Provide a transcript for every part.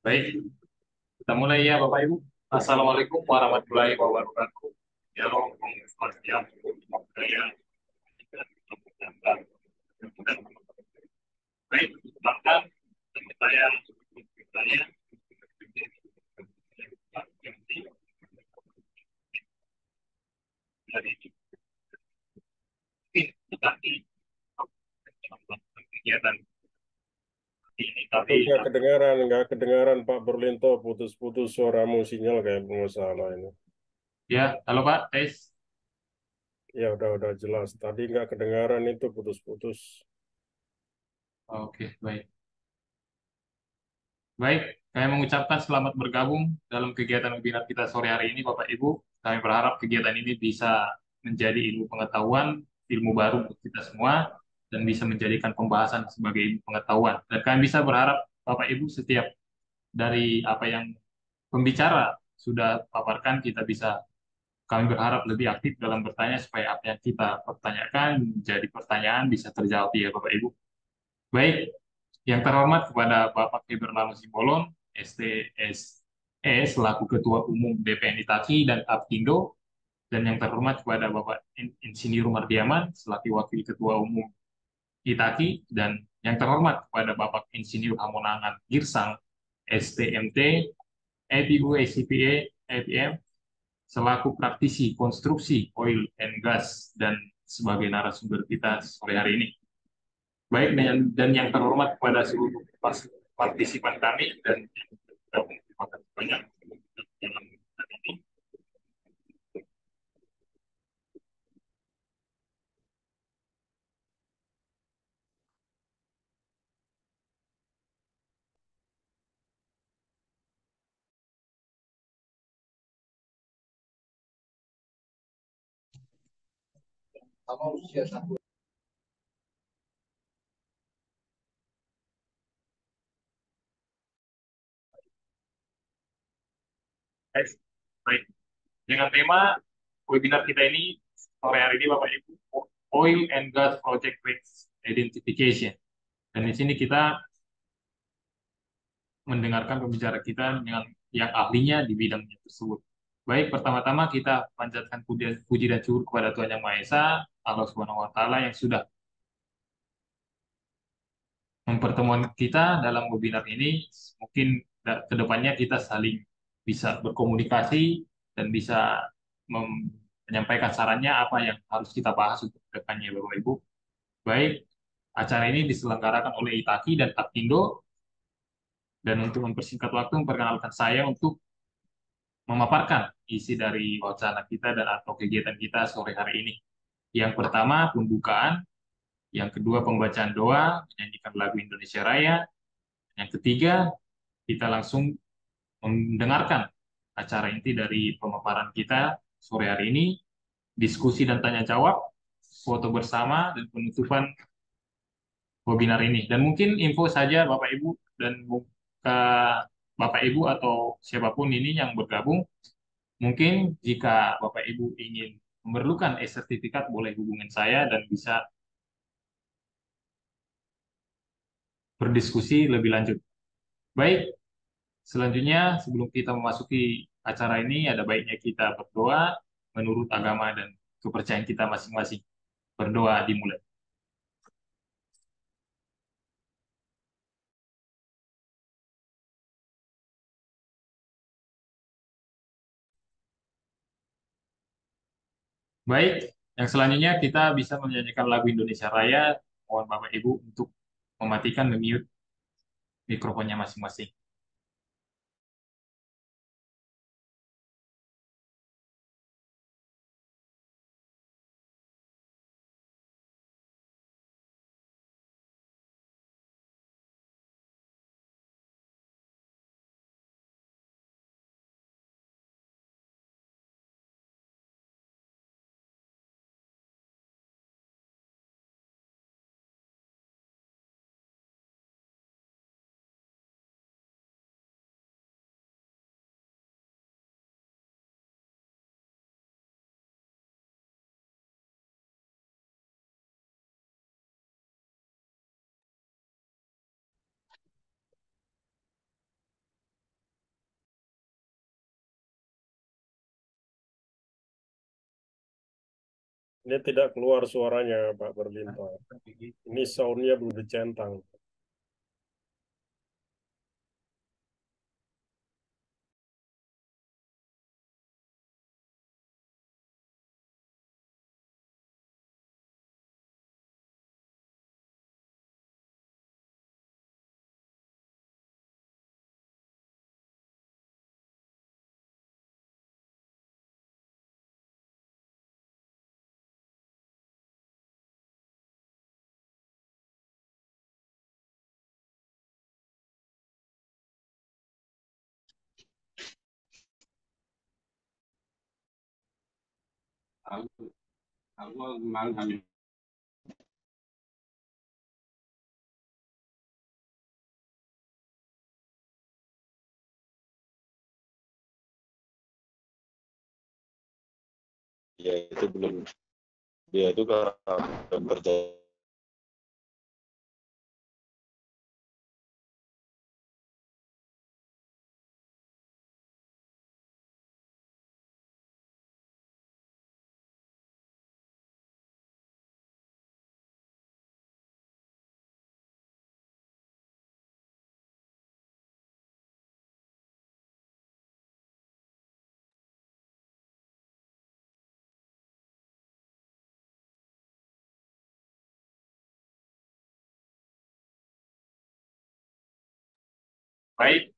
Baik, kita mulai ya Bapak Ibu. Assalamualaikum warahmatullahi wabarakatuh. Ya Allah, ya saya baik, bahkan saya saya dari tapi kegiatan ini tapi Nggak kedengaran Pak Berlinto, putus-putus suaramu, sinyal kayak bermasalah ini. ya, halo Pak, tes. Ya udah jelas. Tadi nggak kedengaran itu putus-putus. Oke, baik. Baik, saya mengucapkan selamat bergabung dalam kegiatan webinar kita sore hari ini, Bapak Ibu. Kami berharap kegiatan ini bisa menjadi ilmu pengetahuan, ilmu baru untuk kita semua, dan bisa menjadikan pembahasan sebagai ilmu pengetahuan. Dan kami bisa berharap Bapak Ibu setiap dari apa yang pembicara sudah paparkan, kami berharap lebih aktif dalam bertanya supaya apa yang kita pertanyakan menjadi pertanyaan bisa terjawab ya Bapak Ibu. Baik, yang terhormat kepada Bapak Febernando Simbolon, STSE selaku Ketua Umum DPN Itaki dan Apkindo, dan yang terhormat kepada Bapak Insinyur Mardiaman selaku Wakil Ketua Umum Itaki, dan yang terhormat kepada Bapak Insinyur Hamonangan Girsang, STMT, EPU, ACPA, APM, selaku praktisi konstruksi oil and gas dan sebagai narasumber kita sore hari ini. Baik, dan yang terhormat kepada seluruh partisipan kami dan terima kasih banyak dalam hari ini. Baik, dengan tema webinar kita ini sore hari ini Bapak Ibu, Oil and Gas Project Risk Identification. Dan di sini kita mendengarkan pembicara kita dengan yang ahlinya di bidangnya tersebut. Baik, pertama-tama kita panjatkan puji, puji dan syukur kepada Tuhan Yang Maha Esa, Allah Subhanahu wa Ta'ala yang sudah mempertemuan kita dalam webinar ini. Mungkin ke depannya kita saling bisa berkomunikasi dan bisa menyampaikan sarannya apa yang harus kita bahas untuk kedepannya, Bapak Ibu. Baik, acara ini diselenggarakan oleh Itaki dan Apindo, dan untuk mempersingkat waktu, memperkenalkan saya untuk memaparkan isi dari wacana kita dan atau kegiatan kita sore hari ini. Yang pertama, pembukaan. Yang kedua, pembacaan doa, menyanyikan lagu Indonesia Raya. Yang ketiga, kita langsung mendengarkan acara inti dari pemaparan kita sore hari ini, diskusi dan tanya jawab, foto bersama, dan penutupan webinar ini. Dan mungkin info saja Bapak Ibu dan ke Bapak Ibu atau siapapun ini yang bergabung, mungkin jika Bapak Ibu ingin memerlukan e-sertifikat boleh hubungin saya dan bisa berdiskusi lebih lanjut. Baik, selanjutnya sebelum kita memasuki acara ini ada baiknya kita berdoa menurut agama dan kepercayaan kita masing-masing. Berdoa dimulai. Baik, yang selanjutnya kita bisa menyanyikan lagu Indonesia Raya. Mohon Bapak Ibu untuk mematikan, mute mikrofonnya masing-masing. Ini tidak keluar suaranya, Pak Berlinto. Ini soundnya belum dicentang. Ya itu belum, dia itu karena belum kerja. Baik,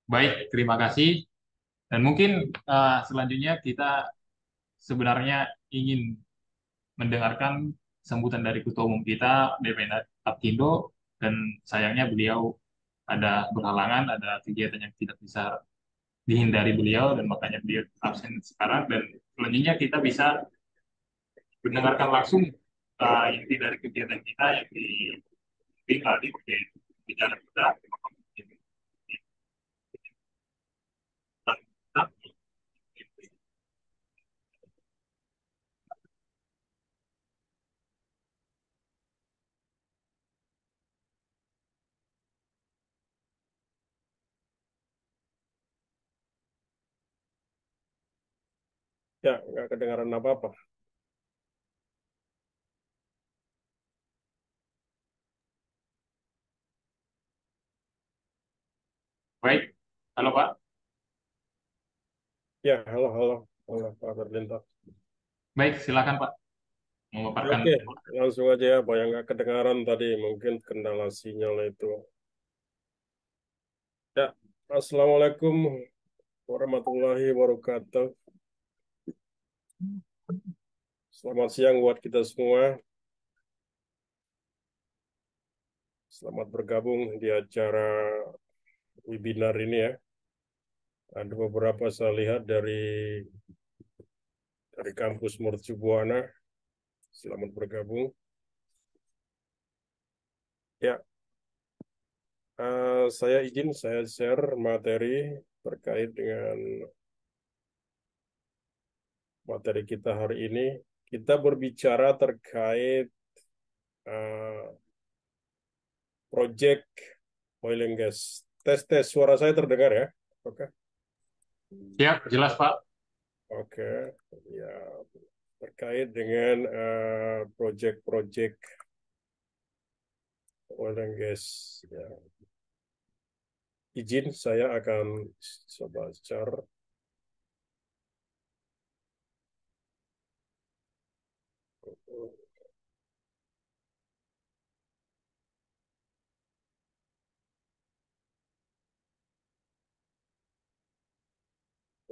baik, terima kasih. Dan mungkin selanjutnya kita sebenarnya ingin mendengarkan sambutan dari Ketua Umum kita, BPN Apindo, dan sayangnya beliau ada berhalangan, ada kegiatan yang tidak bisa dihindari beliau, dan makanya beliau absen sekarang. Dan selanjutnya kita bisa mendengarkan langsung inti dari kegiatan kita yang di tadi, yaitu bicara kita. Ya, nggak kedengaran apa-apa. Baik, halo Pak. Ya, halo, halo. Halo, Pak Berlinto. Baik, silakan Pak memaparkan. Oke, langsung aja ya, Pak. Yang nggak kedengaran tadi, mungkin kendala sinyal itu. Ya, Assalamualaikum warahmatullahi wabarakatuh. Selamat siang buat kita semua. Selamat bergabung di acara webinar ini ya. Ada beberapa saya lihat dari kampus Mercu Buana. Selamat bergabung. Ya, saya izin saya share materi terkait dengan materi kita hari ini. Kita berbicara terkait eh, project oil and gas. Tes tes suara saya terdengar ya? Oke. Ya, jelas Pak. Oke. Ya, terkait dengan project-project oil and gas. Ya. Izin saya akan coba share.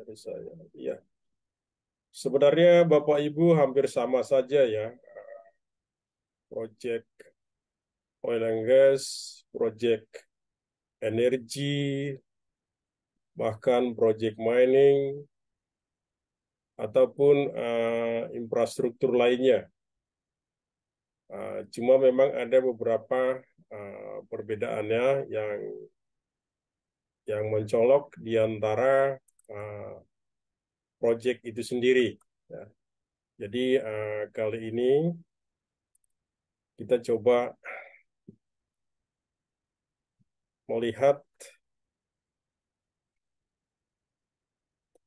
Dari saya. Ya. Sebenarnya Bapak Ibu hampir sama saja ya. Project oil and gas, project energi, bahkan project mining, ataupun infrastruktur lainnya. Cuma memang ada beberapa perbedaannya yang mencolok di antara project itu sendiri. Ya. Jadi kali ini kita coba melihat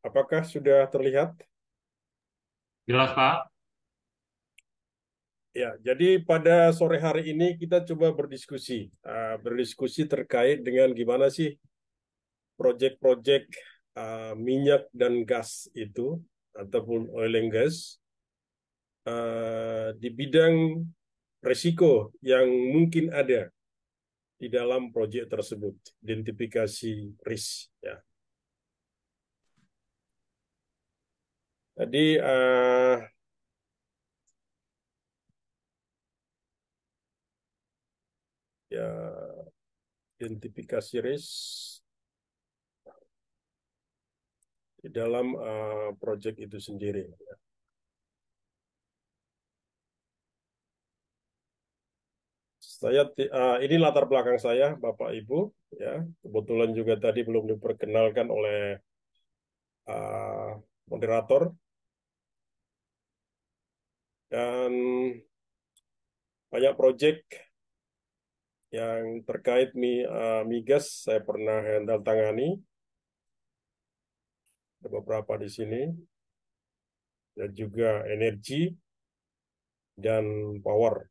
apakah sudah terlihat? Jelas, Pak? Ya, jadi pada sore hari ini kita coba berdiskusi terkait dengan gimana sih proyek-proyek minyak dan gas itu ataupun oil and gas di bidang resiko yang mungkin ada di dalam proyek tersebut, identifikasi risk. Ya. Jadi ya identifikasi risk di dalam proyek itu sendiri. Ini latar belakang saya, Bapak Ibu, ya. Kebetulan juga tadi belum diperkenalkan oleh moderator dan banyak proyek yang terkait migas saya pernah handle tangani, ada beberapa di sini, dan juga energi dan power.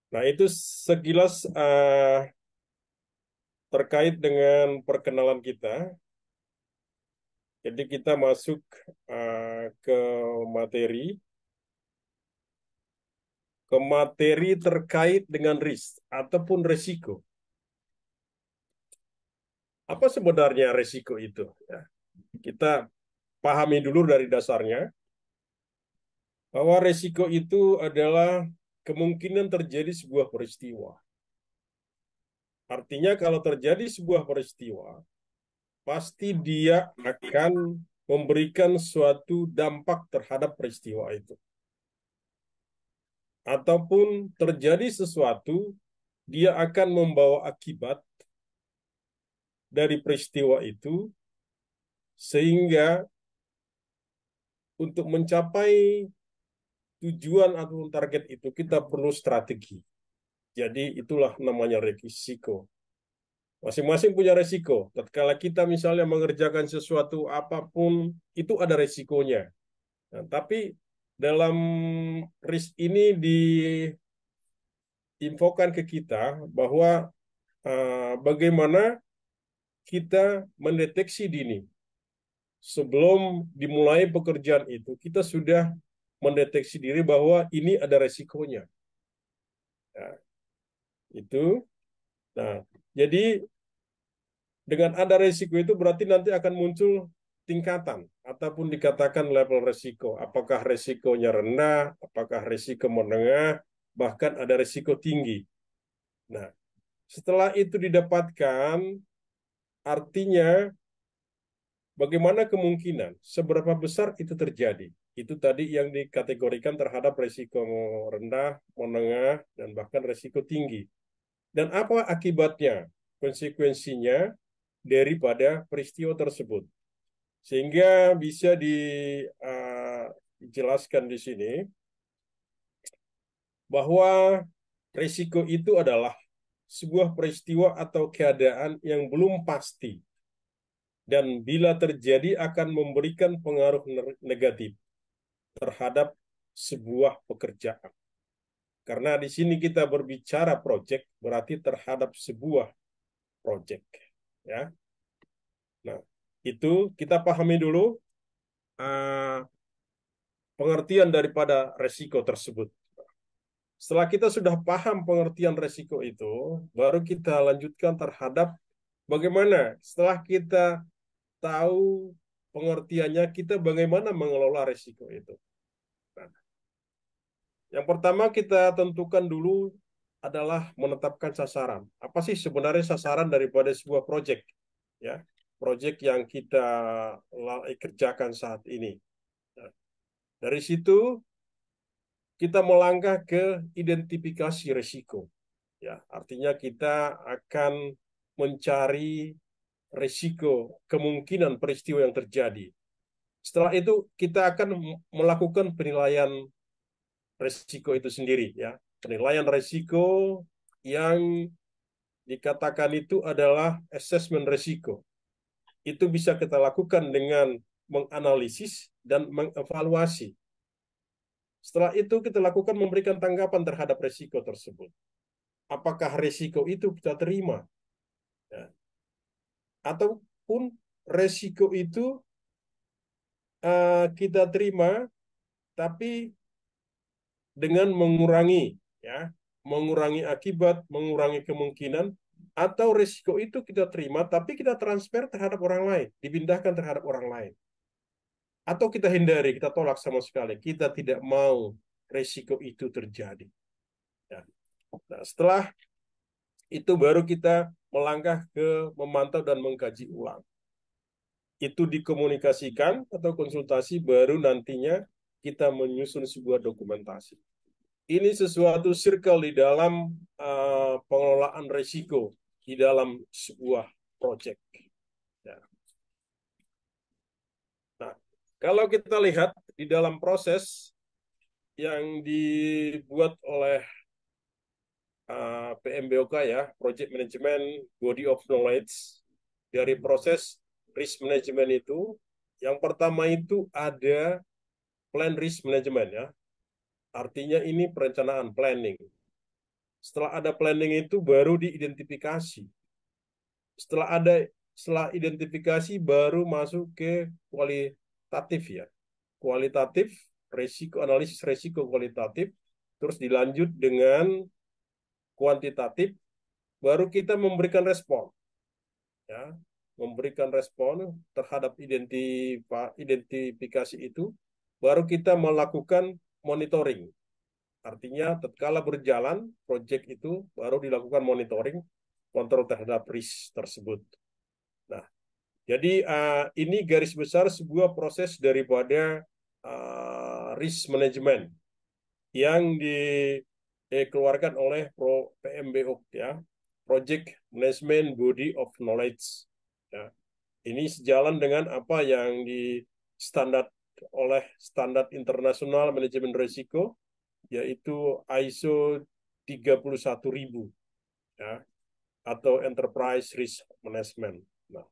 Nah, itu sekilas terkait dengan perkenalan kita. Jadi kita masuk ke materi terkait dengan risk ataupun resiko. Apa sebenarnya resiko itu? Ya, kita pahami dulu dari dasarnya bahwa resiko itu adalah kemungkinan terjadi sebuah peristiwa. Artinya kalau terjadi sebuah peristiwa, pasti dia akan memberikan suatu dampak terhadap peristiwa itu. Ataupun terjadi sesuatu, dia akan membawa akibat dari peristiwa itu, sehingga untuk mencapai tujuan atau target itu kita perlu strategi. Jadi itulah namanya risiko. Masing-masing punya resiko. Tatkala kita misalnya mengerjakan sesuatu apapun, itu ada resikonya. Nah, tapi dalam risk ini diinfokan ke kita bahwa bagaimana kita mendeteksi dini. Sebelum dimulai pekerjaan itu, kita sudah mendeteksi diri bahwa ini ada resikonya. Nah, itu. Nah, jadi dengan ada resiko itu berarti nanti akan muncul tingkatan ataupun dikatakan level resiko. Apakah resikonya rendah, apakah resiko menengah, bahkan ada resiko tinggi. Nah, setelah itu didapatkan, artinya bagaimana kemungkinan, seberapa besar itu terjadi. Itu tadi yang dikategorikan terhadap resiko rendah, menengah, dan bahkan resiko tinggi. Dan apa akibatnya, konsekuensinya daripada peristiwa tersebut. Sehingga bisa dijelaskan di sini bahwa risiko itu adalah sebuah peristiwa atau keadaan yang belum pasti dan bila terjadi akan memberikan pengaruh negatif terhadap sebuah pekerjaan. Karena di sini kita berbicara proyek berarti terhadap sebuah proyek, ya. Nah, itu kita pahami dulu pengertian daripada resiko tersebut. Setelah kita sudah paham pengertian resiko itu, baru kita lanjutkan terhadap bagaimana setelah kita tahu pengertiannya, kita bagaimana mengelola resiko itu. Nah, yang pertama kita tentukan dulu adalah menetapkan sasaran. Apa sih sebenarnya sasaran daripada sebuah proyek? Ya, proyek yang kita kerjakan saat ini. Nah, dari situ kita melangkah ke identifikasi risiko. Ya, artinya kita akan mencari risiko kemungkinan peristiwa yang terjadi. Setelah itu kita akan melakukan penilaian risiko itu sendiri, ya. Penilaian risiko yang dikatakan itu adalah asesmen risiko. Itu bisa kita lakukan dengan menganalisis dan mengevaluasi. Setelah itu kita lakukan memberikan tanggapan terhadap risiko tersebut. Apakah risiko itu kita terima? Ya. Ataupun risiko itu kita terima, tapi dengan mengurangi akibat, mengurangi kemungkinan, atau risiko itu kita terima, tapi kita transfer terhadap orang lain, dipindahkan terhadap orang lain. Atau kita hindari, kita tolak sama sekali. Kita tidak mau risiko itu terjadi. Ya. Nah, setelah itu baru kita melangkah ke memantau dan mengkaji ulang. Itu dikomunikasikan atau konsultasi, baru nantinya kita menyusun sebuah dokumentasi. Ini sesuatu circle di dalam pengelolaan risiko di dalam sebuah proyek. Ya. Nah, kalau kita lihat di dalam proses yang dibuat oleh PMBOK ya, Project Management Body of Knowledge, dari proses risk management itu, yang pertama itu ada plan risk management ya, artinya ini perencanaan, planning. Setelah ada planning itu baru diidentifikasi. Setelah identifikasi baru masuk ke kualitatif ya. Kualitatif, analisis risiko kualitatif, terus dilanjut dengan kuantitatif, baru kita memberikan respon ya, memberikan respon terhadap identifikasi itu, baru kita melakukan monitoring. Artinya tatkala berjalan proyek itu baru dilakukan monitoring, kontrol terhadap risk tersebut. Nah, jadi ini garis besar sebuah proses daripada risk management yang dikeluarkan oleh PMBOK ya, Project Management Body of Knowledge. Ya. Ini sejalan dengan apa yang oleh standar internasional manajemen risiko, yaitu ISO 31000 ya, atau Enterprise Risk Management. Nah,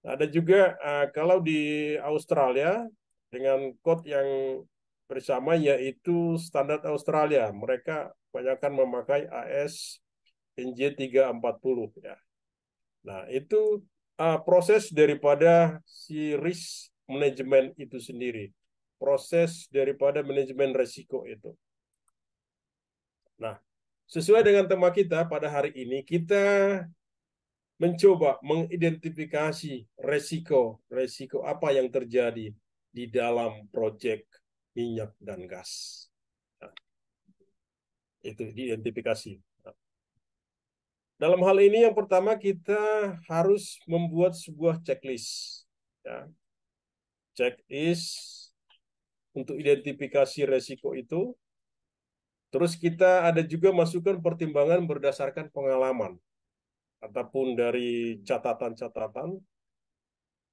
ada juga kalau di Australia dengan kode yang bersama, yaitu standar Australia. Mereka kebanyakan memakai AS NJ 340 ya. Nah, itu proses daripada si risk management itu sendiri. Proses daripada manajemen risiko itu. Nah, sesuai dengan tema kita pada hari ini, kita mencoba mengidentifikasi resiko apa yang terjadi di dalam proyek minyak dan gas. Nah, itu diidentifikasi. Nah, dalam hal ini yang pertama kita harus membuat sebuah checklist. Ya. Checklist untuk identifikasi resiko itu. Terus kita ada juga masukan pertimbangan berdasarkan pengalaman ataupun dari catatan-catatan.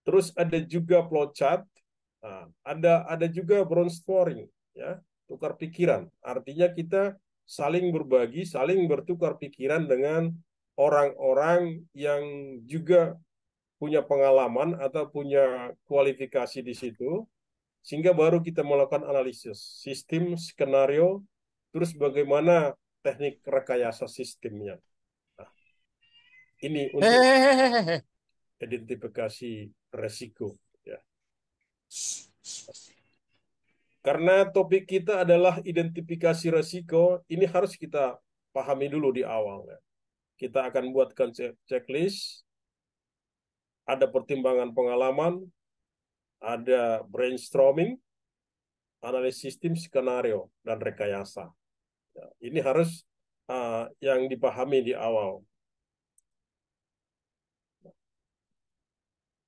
Terus ada juga flowchart. Nah, ada juga brainstorming ya, tukar pikiran. Artinya kita saling berbagi, saling bertukar pikiran dengan orang-orang yang juga punya pengalaman atau punya kualifikasi di situ, sehingga baru kita melakukan analisis sistem, skenario, terus bagaimana teknik rekayasa sistemnya. Nah, ini untuk Hehehe. identifikasi resiko. Ya. Karena topik kita adalah identifikasi resiko, ini harus kita pahami dulu di awal. Ya. Kita akan buatkan checklist, ada pertimbangan pengalaman, ada brainstorming, analisis sistem, skenario, dan rekayasa. Ya, ini harus yang dipahami di awal.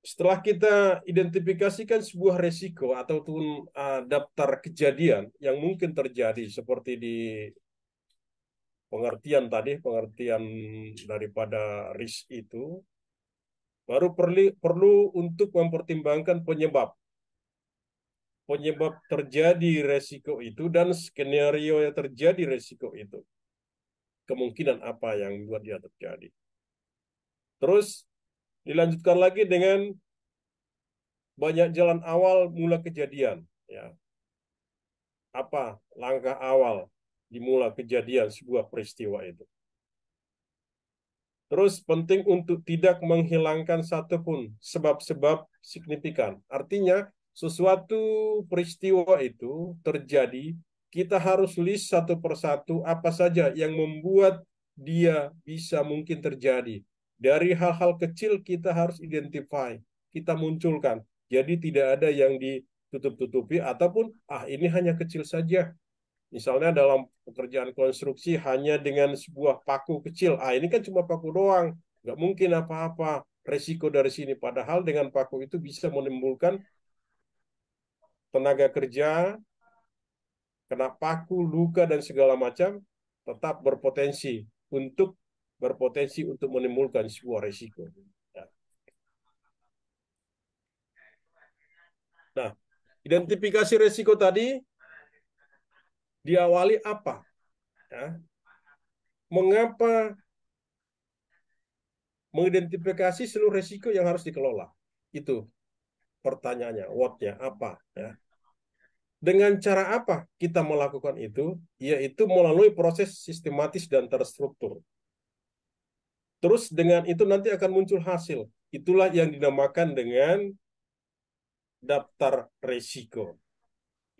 Setelah kita identifikasikan sebuah resiko ataupun daftar kejadian yang mungkin terjadi seperti di pengertian daripada risk itu, baru perlu untuk mempertimbangkan penyebab terjadi resiko itu dan skenario yang terjadi resiko itu. kemungkinan apa yang membuat dia terjadi. Terus dilanjutkan lagi dengan banyak jalan awal mula kejadian. Ya, apa langkah awal dimulai kejadian sebuah peristiwa itu. Terus penting untuk tidak menghilangkan satupun sebab-sebab signifikan. Artinya sesuatu peristiwa itu terjadi, kita harus list satu persatu apa saja yang membuat dia bisa mungkin terjadi. Dari hal-hal kecil kita harus identify, kita munculkan. Jadi tidak ada yang ditutup-tutupi ataupun ini hanya kecil saja. Misalnya dalam pekerjaan konstruksi hanya dengan sebuah paku kecil. Ini kan cuma paku doang. Nggak mungkin apa-apa resiko dari sini. Padahal dengan paku itu bisa menimbulkan tenaga kerja, kena paku, luka, dan segala macam, tetap berpotensi untuk menimbulkan sebuah resiko. Ya. Nah, identifikasi resiko tadi diawali apa? Ya. Mengapa mengidentifikasi seluruh resiko yang harus dikelola? Itu pertanyaannya, what-nya apa? Ya. Dengan cara apa kita melakukan itu? Yaitu melalui proses sistematis dan terstruktur. Terus dengan itu nanti akan muncul hasil. Itulah yang dinamakan dengan daftar resiko,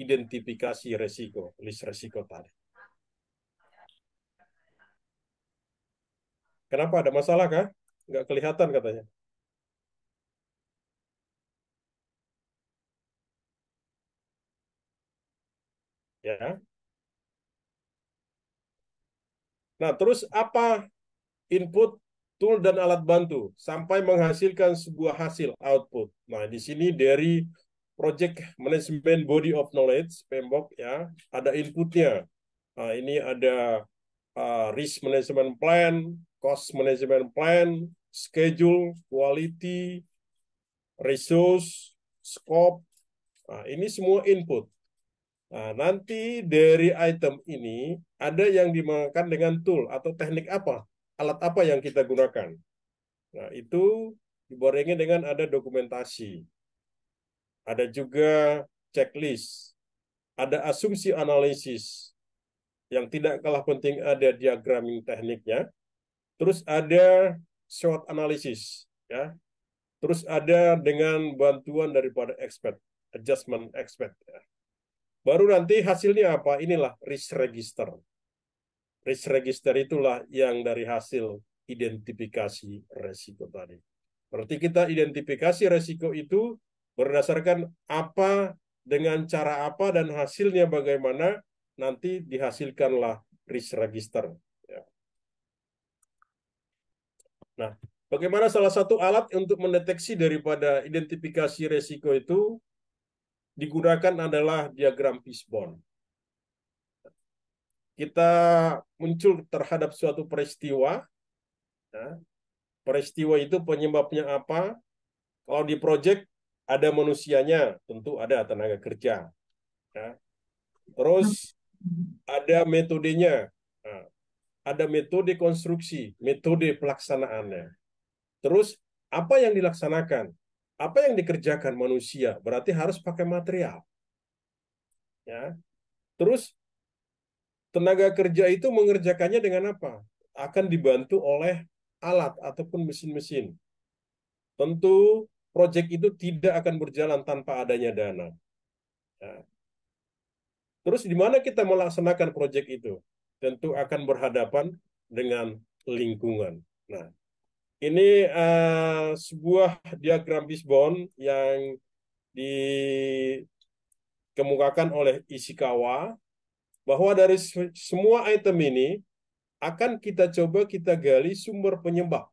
identifikasi resiko, list resiko tadi. Kenapa, ada masalah kah? Nggak kelihatan katanya. Ya. Nah, terus apa input, tool, dan alat bantu sampai menghasilkan sebuah hasil output. Nah, di sini dari Project Management Body of Knowledge, PMBOK, ya, ada inputnya. Nah, ini ada risk management plan, cost management plan, schedule, quality, resource, scope. Nah, ini semua input. Nah, nanti dari item ini ada yang dimakan dengan tool atau teknik apa, alat apa yang kita gunakan. Nah, itu dibarengi dengan ada dokumentasi, ada juga checklist, ada asumsi analisis, yang tidak kalah penting ada diagramming tekniknya, terus ada SWOT analysis, ya, terus ada dengan bantuan daripada expert, adjustment expert. Ya. Baru nanti hasilnya apa? Inilah risk register. Risk register itulah yang dari hasil identifikasi resiko tadi. Berarti kita identifikasi resiko itu berdasarkan apa, dengan cara apa, dan hasilnya bagaimana, nanti dihasilkanlah risk register. Ya. Nah, bagaimana salah satu alat untuk mendeteksi daripada identifikasi resiko itu digunakan adalah diagram fishbone. Kita muncul terhadap suatu peristiwa, ya. Peristiwa itu penyebabnya apa? Kalau di project ada manusianya, tentu ada tenaga kerja. Ya. Terus ada metodenya, nah, ada metode konstruksi, metode pelaksanaannya. Terus apa yang dilaksanakan? Apa yang dikerjakan manusia? Berarti harus pakai material. Ya. Terus tenaga kerja itu mengerjakannya dengan apa? Akan dibantu oleh alat ataupun mesin-mesin. Tentu proyek itu tidak akan berjalan tanpa adanya dana. Ya. Terus di mana kita melaksanakan proyek itu? Tentu akan berhadapan dengan lingkungan. Nah, ini sebuah diagram fishbone yang dikemukakan oleh Ishikawa, bahwa dari semua item ini akan kita coba kita gali sumber penyebab.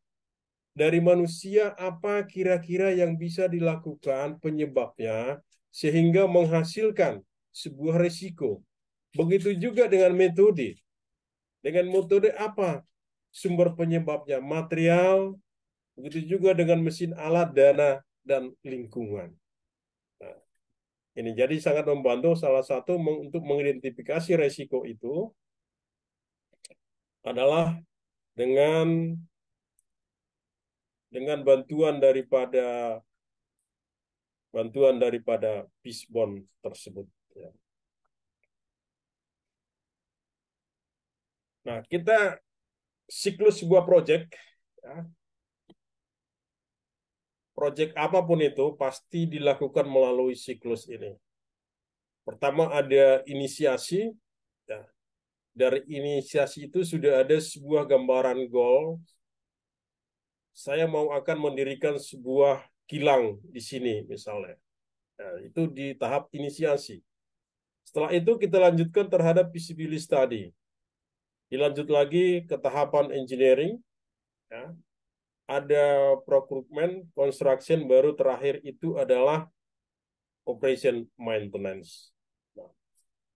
Dari manusia apa kira-kira yang bisa dilakukan penyebabnya sehingga menghasilkan sebuah resiko. Begitu juga dengan metode. Dengan metode apa sumber penyebabnya? Material, begitu juga dengan mesin, alat, dana, dan lingkungan. Nah, ini jadi sangat membantu salah satu untuk mengidentifikasi resiko itu. adalah dengan bantuan daripada Fishbone tersebut. Ya. Nah, kita siklus sebuah proyek, ya, proyek apapun itu pasti dilakukan melalui siklus ini. Pertama ada inisiasi, ya. Dari inisiasi itu sudah ada sebuah gambaran goal. Saya mau akan mendirikan sebuah kilang di sini misalnya. Nah, itu di tahap inisiasi. Setelah itu kita lanjutkan terhadap feasibility study. Dilanjut lagi ke tahapan engineering, ya. Ada procurement, construction, baru terakhir itu adalah operation maintenance. Nah,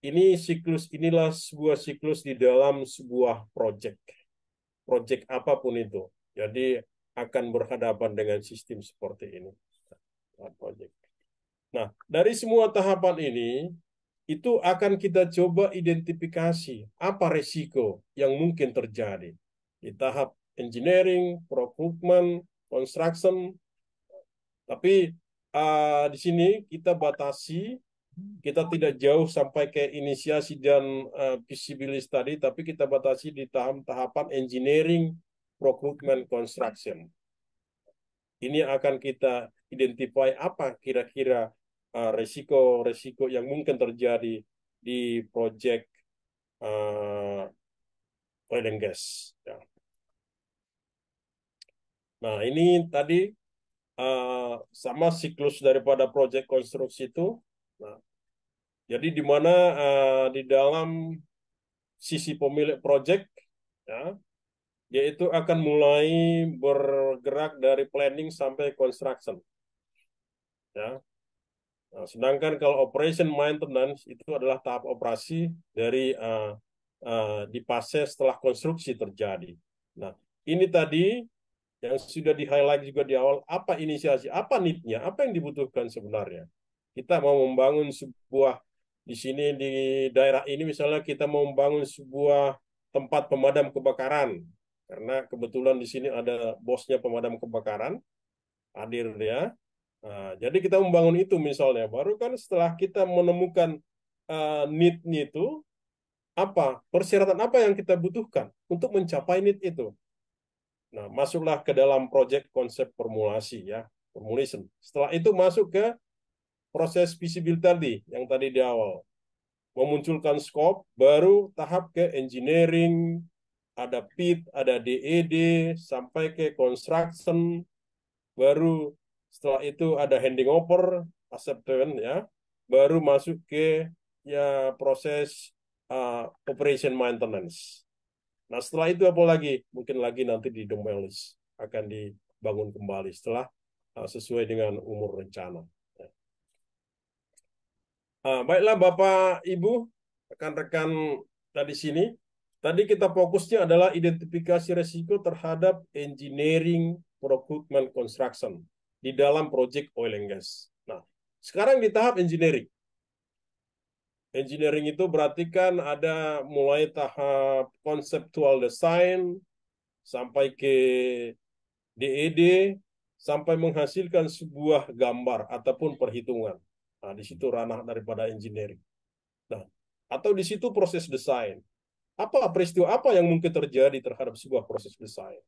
inilah sebuah siklus di dalam sebuah project. Project apapun itu. Jadi akan berhadapan dengan sistem seperti ini. Project. Nah, dari semua tahapan ini, itu akan kita coba identifikasi apa resiko yang mungkin terjadi di tahap engineering, procurement, construction. Tapi di sini kita batasi, kita tidak jauh sampai ke inisiasi dan feasibility study, tapi kita batasi di tahapan engineering, procurement, construction. Ini akan kita identify apa kira-kira resiko-resiko yang mungkin terjadi di proyek oil and gas. Ya. Nah, ini tadi sama siklus daripada proyek konstruksi itu. Nah, jadi di mana di dalam sisi pemilik proyek, ya, yaitu akan mulai bergerak dari planning sampai construction. Ya. Nah, sedangkan kalau operation maintenance itu adalah tahap operasi dari di fase setelah konstruksi terjadi. Nah, ini tadi yang sudah di-highlight juga di awal, apa inisiasi, apa need-nya, apa yang dibutuhkan sebenarnya. Kita mau membangun sebuah, di sini di daerah ini misalnya kita mau membangun sebuah tempat pemadam kebakaran. Karena kebetulan di sini ada bosnya pemadam kebakaran, hadir dia. Nah, jadi kita membangun itu misalnya, baru kan setelah kita menemukan need-nya itu, apa persyaratan apa yang kita butuhkan untuk mencapai need itu. Nah, masuklah ke dalam proyek konsep formulasi ya, formulation. Setelah itu masuk ke proses feasibility yang tadi di awal. Memunculkan scope, baru tahap ke engineering, ada PIT, ada DED, sampai ke construction, baru setelah itu ada handing over, acceptance ya, baru masuk ke ya proses operation maintenance. Nah, setelah itu apa lagi? Mungkin lagi nanti di demolish, akan dibangun kembali setelah sesuai dengan umur rencana. Baiklah Bapak, Ibu, rekan-rekan tadi sini. Tadi kita fokusnya adalah identifikasi resiko terhadap engineering, procurement, construction di dalam project oil and gas. Nah, sekarang di tahap engineering. Engineering itu berarti kan ada mulai tahap conceptual design sampai ke DED sampai menghasilkan sebuah gambar ataupun perhitungan. Nah, di situ ranah daripada engineering. Nah, atau di situ proses desain. Apa peristiwa apa yang mungkin terjadi terhadap sebuah proses desain?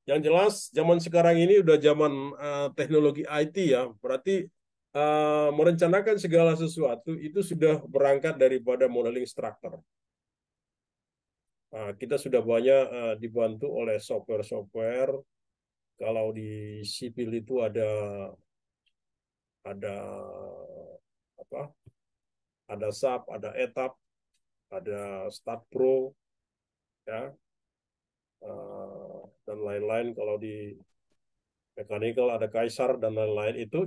Yang jelas zaman sekarang ini udah zaman teknologi IT ya, berarti merencanakan segala sesuatu itu sudah berangkat daripada modeling structure. Kita sudah banyak dibantu oleh software-software. Kalau di sipil itu ada apa? Ada SAP, ada ETAP, ada Start Pro, ya, dan lain-lain. Kalau di mechanical ada Kaisar dan lain-lain, itu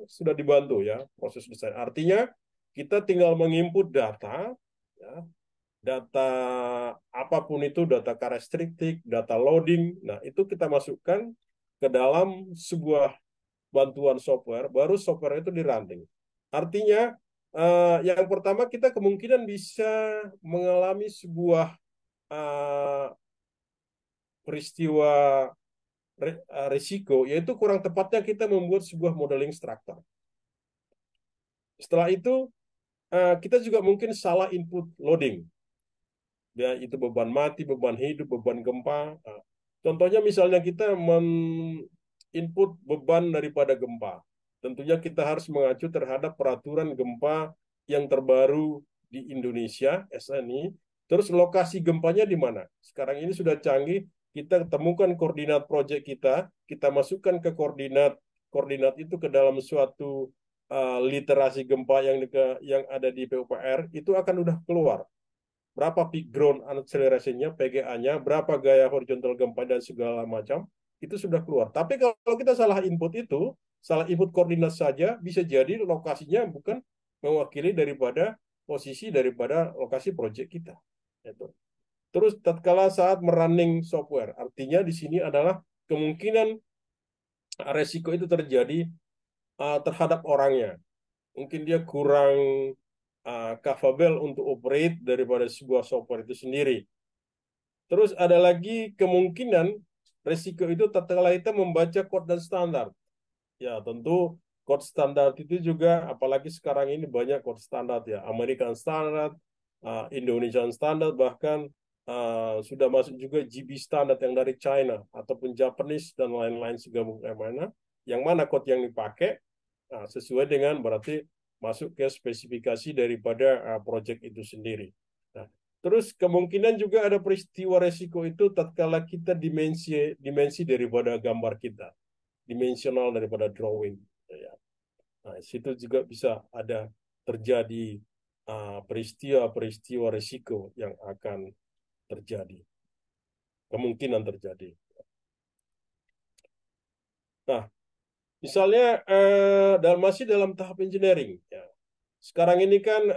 sudah dibantu ya proses desain. Artinya kita tinggal menginput data, ya, data apapun itu, data karakteristik, data loading. Nah, itu kita masukkan ke dalam sebuah bantuan software, baru software itu di-running. Artinya yang pertama kita kemungkinan bisa mengalami sebuah uh, peristiwa risiko, yaitu kurang tepatnya kita membuat sebuah modeling struktur. Setelah itu kita juga mungkin salah input loading, ya itu beban mati, beban hidup, beban gempa. Nah, contohnya misalnya kita input beban daripada gempa, tentunya kita harus mengacu terhadap peraturan gempa yang terbaru di Indonesia, SNI. Terus lokasi gempanya di mana? Sekarang ini sudah canggih, kita temukan koordinat proyek kita masukkan ke koordinat itu ke dalam suatu literasi gempa yang ada di PUPR, itu akan udah keluar berapa peak ground acceleration-nya, PGA-nya, berapa gaya horizontal gempa dan segala macam, itu sudah keluar. Tapi kalau kita salah input koordinat saja, bisa jadi lokasinya bukan mewakili daripada posisi daripada lokasi proyek kita. Itu. Terus tatkala saat merunning software, artinya di sini adalah kemungkinan resiko itu terjadi terhadap orangnya. Mungkin dia kurang capable untuk operate daripada sebuah software itu sendiri. Terus ada lagi kemungkinan resiko itu tatkala kita membaca kode dan standar. Ya, tentu kode standar itu juga, apalagi sekarang ini banyak kode standar ya, American Standard, Indonesian Standard, bahkan sudah masuk juga GB Standard yang dari China ataupun Japanese dan lain-lain segala mana. Yang mana kode yang dipakai sesuai dengan berarti masuk ke spesifikasi daripada proyek itu sendiri. Nah, terus kemungkinan juga ada peristiwa resiko itu tatkala kita dimensi daripada gambar kita, dimensional daripada drawing. Nah, situ juga bisa ada terjadi peristiwa-peristiwa resiko yang akan terjadi, kemungkinan terjadi. Nah, misalnya masih dalam tahap engineering. Ya. Sekarang ini kan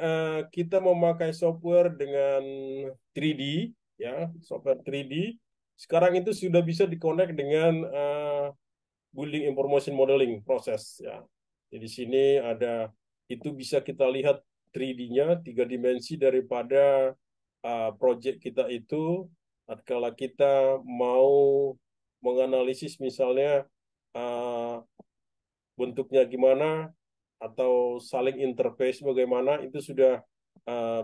kita memakai software dengan 3D, ya, software 3D. Sekarang itu sudah bisa dikonek dengan building information modeling proses. Ya. Jadi di sini ada itu bisa kita lihat 3D-nya, 3 dimensi daripada project kita itu. Kalau kita mau menganalisis misalnya bentuknya gimana atau saling interface bagaimana, itu sudah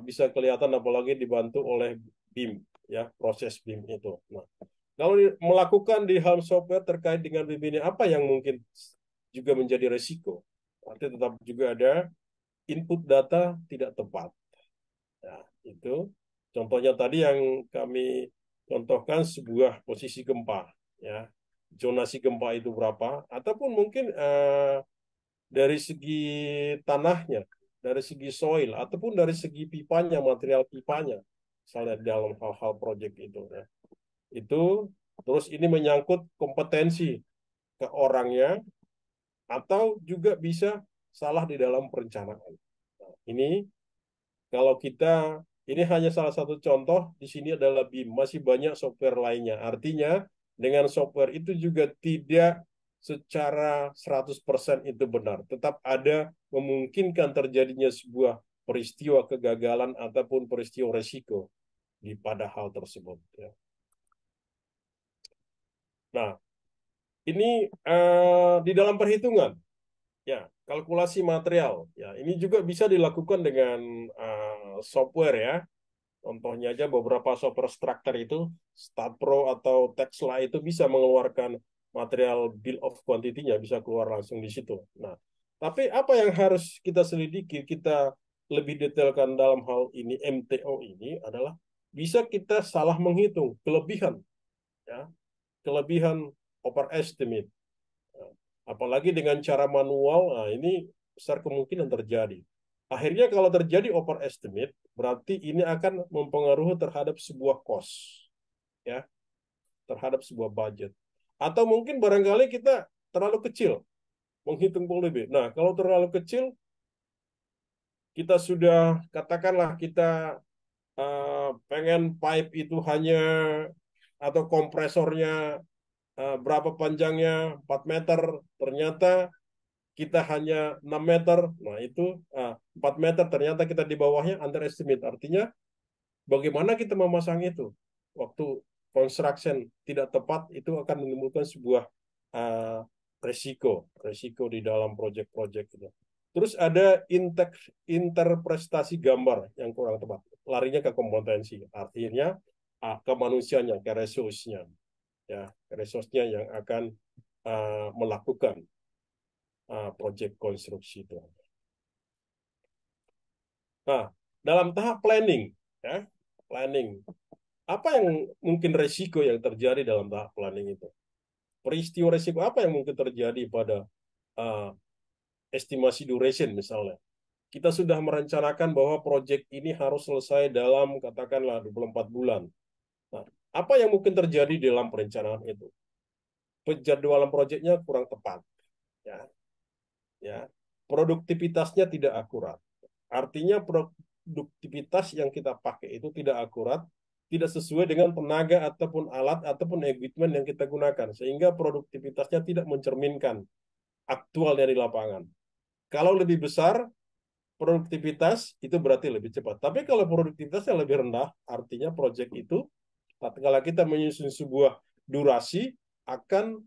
bisa kelihatan apalagi dibantu oleh BIM, ya, proses BIM itu. Nah, kalau melakukan di hal software terkait dengan BIM ini, apa yang mungkin juga menjadi resiko? Artinya tetap juga ada input data tidak tepat. Ya, itu contohnya tadi yang kami contohkan sebuah posisi gempa, ya, zonasi gempa itu berapa, ataupun mungkin dari segi tanahnya, dari segi soil, ataupun dari segi pipanya, material pipanya, misalnya dalam hal-hal proyek itu. Ya. Itu terus ini menyangkut kompetensi ke orangnya, atau juga bisa salah di dalam perencanaan. Nah, ini kalau kita, ini hanya salah satu contoh, di sini adalah BIM, masih banyak software lainnya. Artinya dengan software itu juga tidak secara 100% itu benar. Tetap ada memungkinkan terjadinya sebuah peristiwa kegagalan ataupun peristiwa resiko pada hal tersebut. Ya. Nah, ini di dalam perhitungan, ya, kalkulasi material, ya, ini juga bisa dilakukan dengan software, ya. Contohnya aja beberapa software structure itu, StatPro atau Texla itu bisa mengeluarkan material bill of quantity-nya, bisa keluar langsung di situ. Nah, tapi apa yang harus kita selidiki, kita lebih detailkan dalam hal ini, MTO ini adalah bisa kita salah menghitung kelebihan, ya, kelebihan overestimate. Apalagi dengan cara manual, nah ini besar kemungkinan terjadi. Akhirnya kalau terjadi overestimate, berarti ini akan mempengaruhi terhadap sebuah cost, ya, terhadap sebuah budget. Atau mungkin barangkali kita terlalu kecil menghitung lebih. Nah, kalau terlalu kecil, kita sudah katakanlah kita pengen pipe itu hanya atau kompresornya berapa panjangnya 4 meter, ternyata kita hanya 6 meter, nah itu 4 meter ternyata kita di bawahnya underestimate. Artinya bagaimana kita memasang itu? waktu construction tidak tepat itu akan menimbulkan sebuah resiko di dalam proyek-proyek itu. Terus ada interpretasi gambar yang kurang tepat, larinya ke kompetensi, artinya ke manusianya, ke resource-nya, ya, resource-nya yang akan melakukan proyek konstruksi itu. Nah, dalam tahap planning, ya, planning, apa yang mungkin resiko yang terjadi dalam tahap planning itu? Peristiwa resiko apa yang mungkin terjadi pada uh, estimasi duration misalnya? Kita sudah merencanakan bahwa proyek ini harus selesai dalam katakanlah 24 bulan. Nah, apa yang mungkin terjadi dalam perencanaan itu? Penjadwalan proyeknya kurang tepat, ya, ya. Produktivitasnya tidak akurat. Artinya produktivitas yang kita pakai itu tidak akurat, tidak sesuai dengan tenaga ataupun alat ataupun equipment yang kita gunakan, sehingga produktivitasnya tidak mencerminkan aktual dari lapangan. Kalau lebih besar produktivitas itu berarti lebih cepat. Tapi kalau produktivitasnya lebih rendah, artinya proyek itu kalau kita menyusun sebuah durasi akan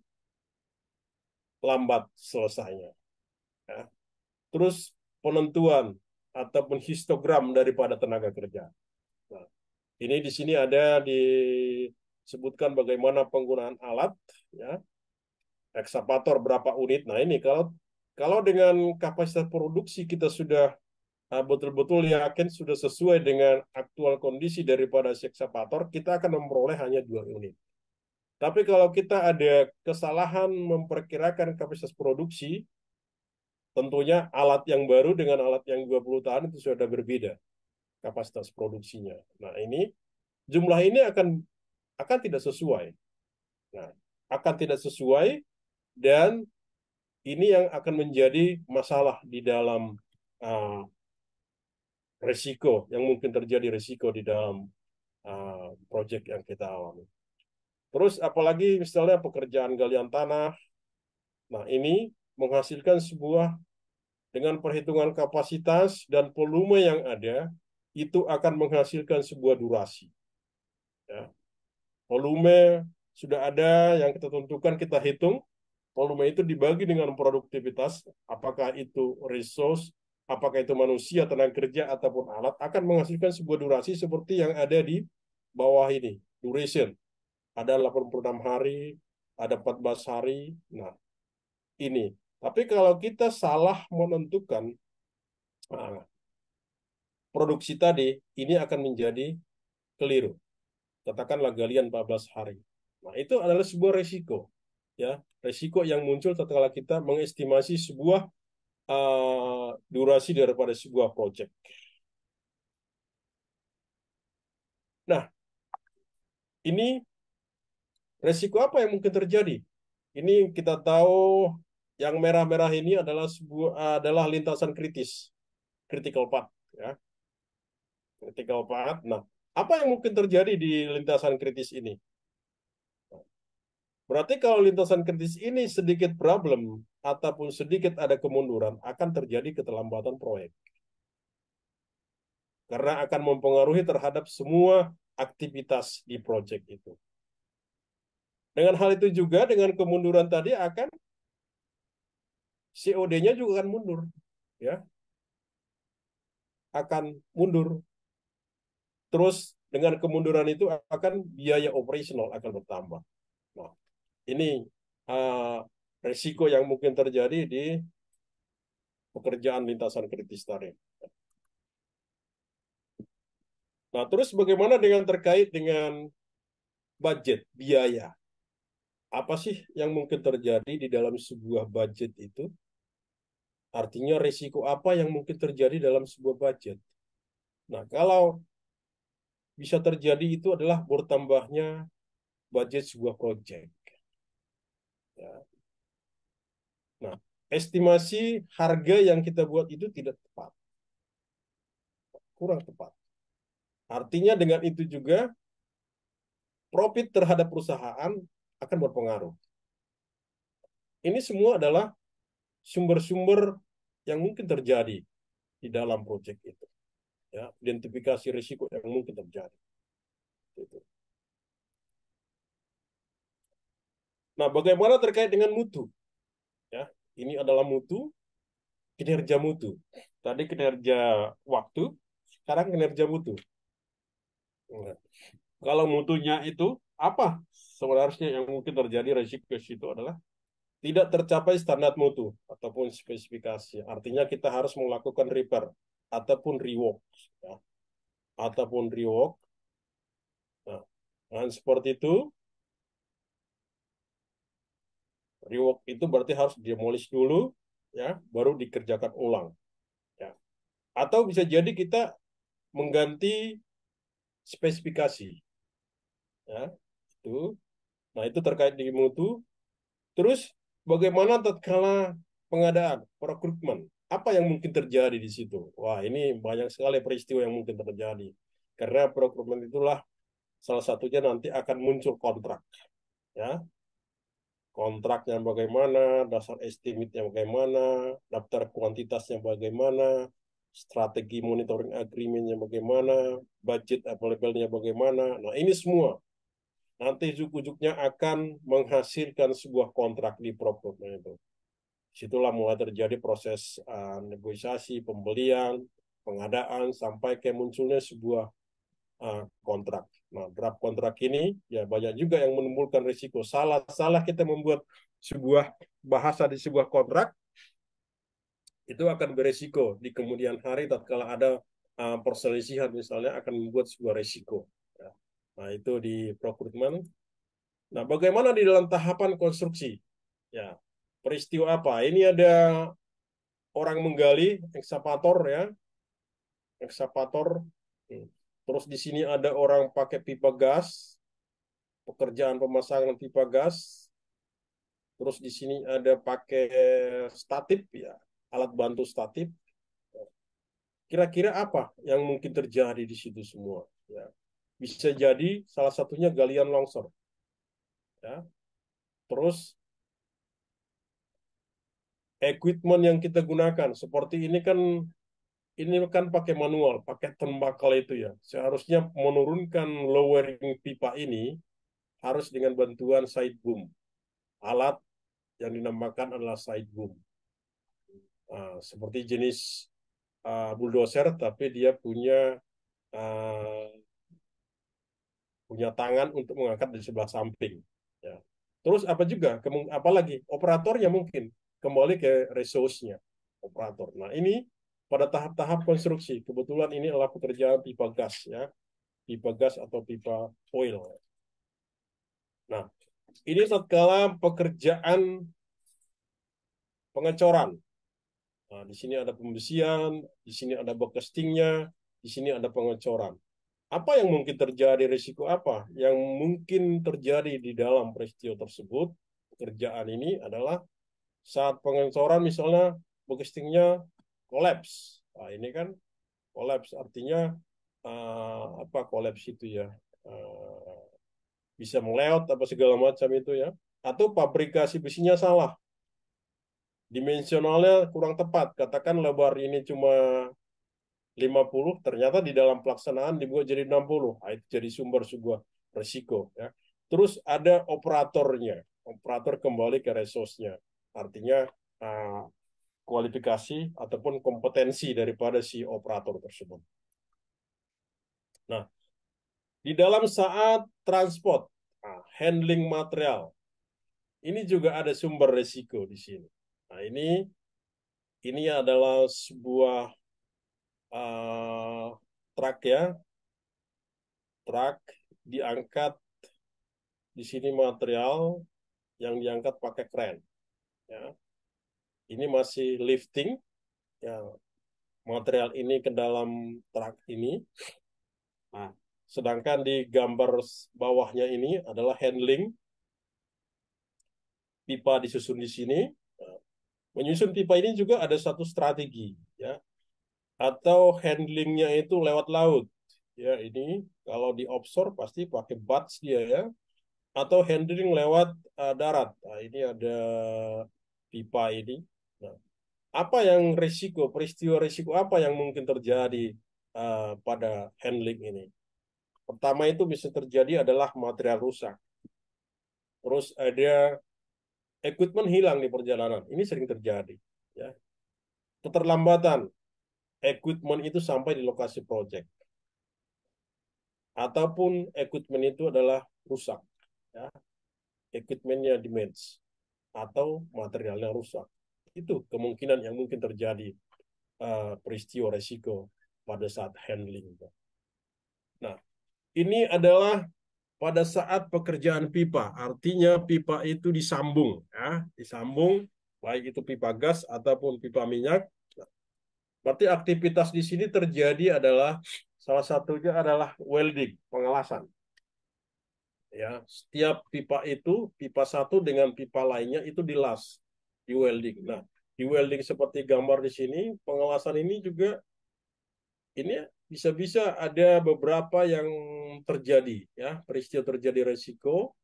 lambat selesainya. Ya. Terus penentuan ataupun histogram daripada tenaga kerja. Nah, ini di sini ada disebutkan bagaimana penggunaan alat, ya, ekskavator berapa unit. Nah ini kalau dengan kapasitas produksi kita sudah betul-betul yakin sudah sesuai dengan aktual kondisi daripada si ekskavator, kita akan memperoleh hanya 2 unit. Tapi kalau kita ada kesalahan memperkirakan kapasitas produksi, tentunya alat yang baru dengan alat yang 20 tahun itu sudah berbeda kapasitas produksinya. Nah, ini jumlah ini akan tidak sesuai. Nah, akan tidak sesuai dan ini yang akan menjadi masalah di dalam uh, resiko yang mungkin terjadi resiko di dalam proyek yang kita alami. Terus apalagi misalnya pekerjaan galian tanah. Nah, ini menghasilkan sebuah dengan perhitungan kapasitas dan volume yang ada itu akan menghasilkan sebuah durasi. Ya. Volume sudah ada yang kita tentukan, kita hitung. Volume itu dibagi dengan produktivitas, apakah itu resource, apakah itu manusia, tenaga kerja, ataupun alat, akan menghasilkan sebuah durasi seperti yang ada di bawah ini. Duration. Ada 86 hari, ada 14 hari. Nah, ini. Tapi kalau kita salah menentukan produksi tadi, ini akan menjadi keliru. Katakanlah galian 14 hari. Nah, itu adalah sebuah resiko. Ya, resiko yang muncul setelah kita mengestimasi sebuah durasi daripada sebuah proyek. Nah, ini resiko apa yang mungkin terjadi? Ini kita tahu yang merah-merah ini adalah lintasan kritis, critical path, ya, critical path. Nah, apa yang mungkin terjadi di lintasan kritis ini? Berarti kalau lintasan kritis ini sedikit problem ataupun sedikit ada kemunduran, akan terjadi keterlambatan proyek. Karena akan mempengaruhi terhadap semua aktivitas di proyek itu. Dengan hal itu juga, dengan kemunduran tadi akan COD-nya juga akan mundur, ya, akan mundur. Terus dengan kemunduran itu akan biaya operasional akan bertambah. Nah, ini resiko yang mungkin terjadi di pekerjaan lintasan kritis tadi. Nah, terus bagaimana dengan terkait dengan budget, biaya? Apa sih yang mungkin terjadi di dalam sebuah budget itu? Artinya risiko apa yang mungkin terjadi dalam sebuah budget? Nah, kalau bisa terjadi itu adalah bertambahnya budget sebuah proyek. Ya. Nah, estimasi harga yang kita buat itu tidak tepat, kurang tepat. Artinya dengan itu juga profit terhadap perusahaan akan berpengaruh. Ini semua adalah sumber-sumber yang mungkin terjadi di dalam proyek itu. Ya, identifikasi risiko yang mungkin terjadi. Itu. Nah, bagaimana terkait dengan mutu? Ya, ini adalah mutu, kinerja mutu. Tadi kinerja waktu, sekarang kinerja mutu. Nah, kalau mutunya itu apa? Sebenarnya yang mungkin terjadi resiko itu adalah tidak tercapai standar mutu ataupun spesifikasi. Artinya kita harus melakukan repair ataupun rework, ya, ataupun rework. Nah, dengan seperti itu, rework itu berarti harus demolish dulu, ya, baru dikerjakan ulang. Ya. Atau bisa jadi kita mengganti spesifikasi, ya, itu. Nah, itu terkait dengan mutu. Terus bagaimana tatkala pengadaan, rekrutmen? Apa yang mungkin terjadi di situ? Wah, ini banyak sekali peristiwa yang mungkin terjadi. Karena rekrutmen itulah salah satunya nanti akan muncul kontrak, ya. Kontraknya bagaimana, dasar estimate-nya bagaimana, daftar kuantitasnya bagaimana, strategi monitoring agreement-nya bagaimana, budget available-nya bagaimana. Nah, ini semua nanti ujung-ujungnya akan menghasilkan sebuah kontrak di procurement itu. Situlah mulai terjadi proses negosiasi, pembelian, pengadaan, sampai ke munculnya sebuah kontrak. Nah, draft kontrak ini ya banyak juga yang menimbulkan risiko. Salah-salah kita membuat sebuah bahasa di sebuah kontrak, itu akan beresiko di kemudian hari tatkala ada perselisihan misalnya akan membuat sebuah risiko. Ya. Nah, itu di procurement. Nah, bagaimana di dalam tahapan konstruksi? Ya, peristiwa apa? Ini ada orang menggali, ekskavator ya, ekskavator. Terus di sini ada orang pakai pipa gas, pekerjaan pemasangan pipa gas. Terus di sini ada pakai statif ya, alat bantu statif. Kira-kira apa yang mungkin terjadi di situ semua? Ya, bisa jadi salah satunya galian longsor. Ya. Terus equipment yang kita gunakan seperti ini kan pakai manual, pakai tembakau itu ya. Seharusnya menurunkan lowering pipa ini harus dengan bantuan side boom. Alat yang dinamakan adalah side boom. Seperti jenis bulldozer, tapi dia uh, punya tangan untuk mengangkat di sebelah samping. Ya. Terus apa juga? Apalagi operatornya mungkin kembali ke resource-nya operator. Nah, ini pada tahap-tahap konstruksi. Kebetulan ini adalah pekerjaan pipa gas ya, pipa gas atau pipa oil. Nah, ini tatkala pekerjaan pengecoran. Nah, di sini ada pembersihan, di sini ada backcastingnya, di sini ada pengecoran. Apa yang mungkin terjadi, risiko apa yang mungkin terjadi di dalam peristiwa tersebut? Pekerjaan ini adalah saat pengecoran misalnya backcastingnya kolaps. Nah, ini kan kolaps artinya apa kolaps itu ya? Bisa meleot apa segala macam itu ya. Atau fabrikasi besinya salah, dimensionalnya kurang tepat. Katakan lebar ini cuma 50, ternyata di dalam pelaksanaan dibuat jadi 60. Nah, itu jadi sumber sebuah resiko. Ya. Terus ada operatornya. Operator kembali ke resource-nya. Artinya kualifikasi ataupun kompetensi daripada si operator tersebut. Nah, di dalam saat transport, handling material, ini juga ada sumber resiko di sini. Nah, ini adalah sebuah truk ya, truk diangkat di sini material yang diangkat pakai kren. Ya. Ini masih lifting, ya, material ini ke dalam truk ini. Nah, sedangkan di gambar bawahnya ini adalah handling, pipa disusun di sini. Nah, menyusun pipa ini juga ada satu strategi, ya, atau handlingnya itu lewat laut. Ya, ini kalau di offshore pasti pakai barge dia ya, atau handling lewat darat. Nah, ini ada pipa ini. Nah, apa yang risiko, peristiwa risiko apa yang mungkin terjadi pada handling ini? Pertama itu bisa terjadi adalah material rusak. Terus ada equipment hilang di perjalanan. Ini sering terjadi. Ya. Keterlambatan equipment itu sampai di lokasi proyek. Ataupun equipment itu adalah rusak. Ya. Equipmentnya damage. Atau materialnya rusak. Itu kemungkinan yang mungkin terjadi peristiwa resiko pada saat handling. Nah, ini adalah pada saat pekerjaan pipa. Artinya pipa itu disambung. Ya. Disambung, baik itu pipa gas ataupun pipa minyak. Berarti aktivitas di sini terjadi adalah salah satunya adalah welding, pengelasan. Ya, setiap pipa itu, pipa satu dengan pipa lainnya itu dilas, di welding. Nah, di welding seperti gambar di sini, pengelasan ini juga ini bisa-bisa ada beberapa yang terjadi, ya, peristiwa terjadi resiko,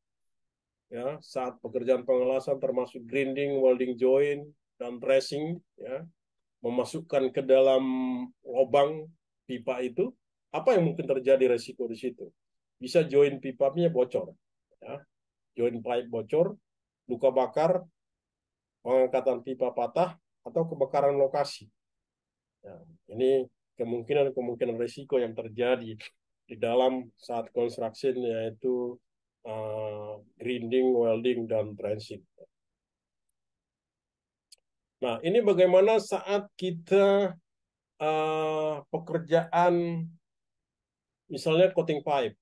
ya, saat pekerjaan pengelasan termasuk grinding, welding joint, dan tracing, ya, memasukkan ke dalam lubang pipa itu, apa yang mungkin terjadi resiko di situ? Bisa join pipanya bocor, ya. Join pipe bocor, luka bakar, pengangkatan pipa patah, atau kebakaran lokasi. Ya, ini kemungkinan resiko yang terjadi di dalam saat construction, yaitu grinding, welding, dan trenching. Nah, ini bagaimana saat kita pekerjaan misalnya coating pipe,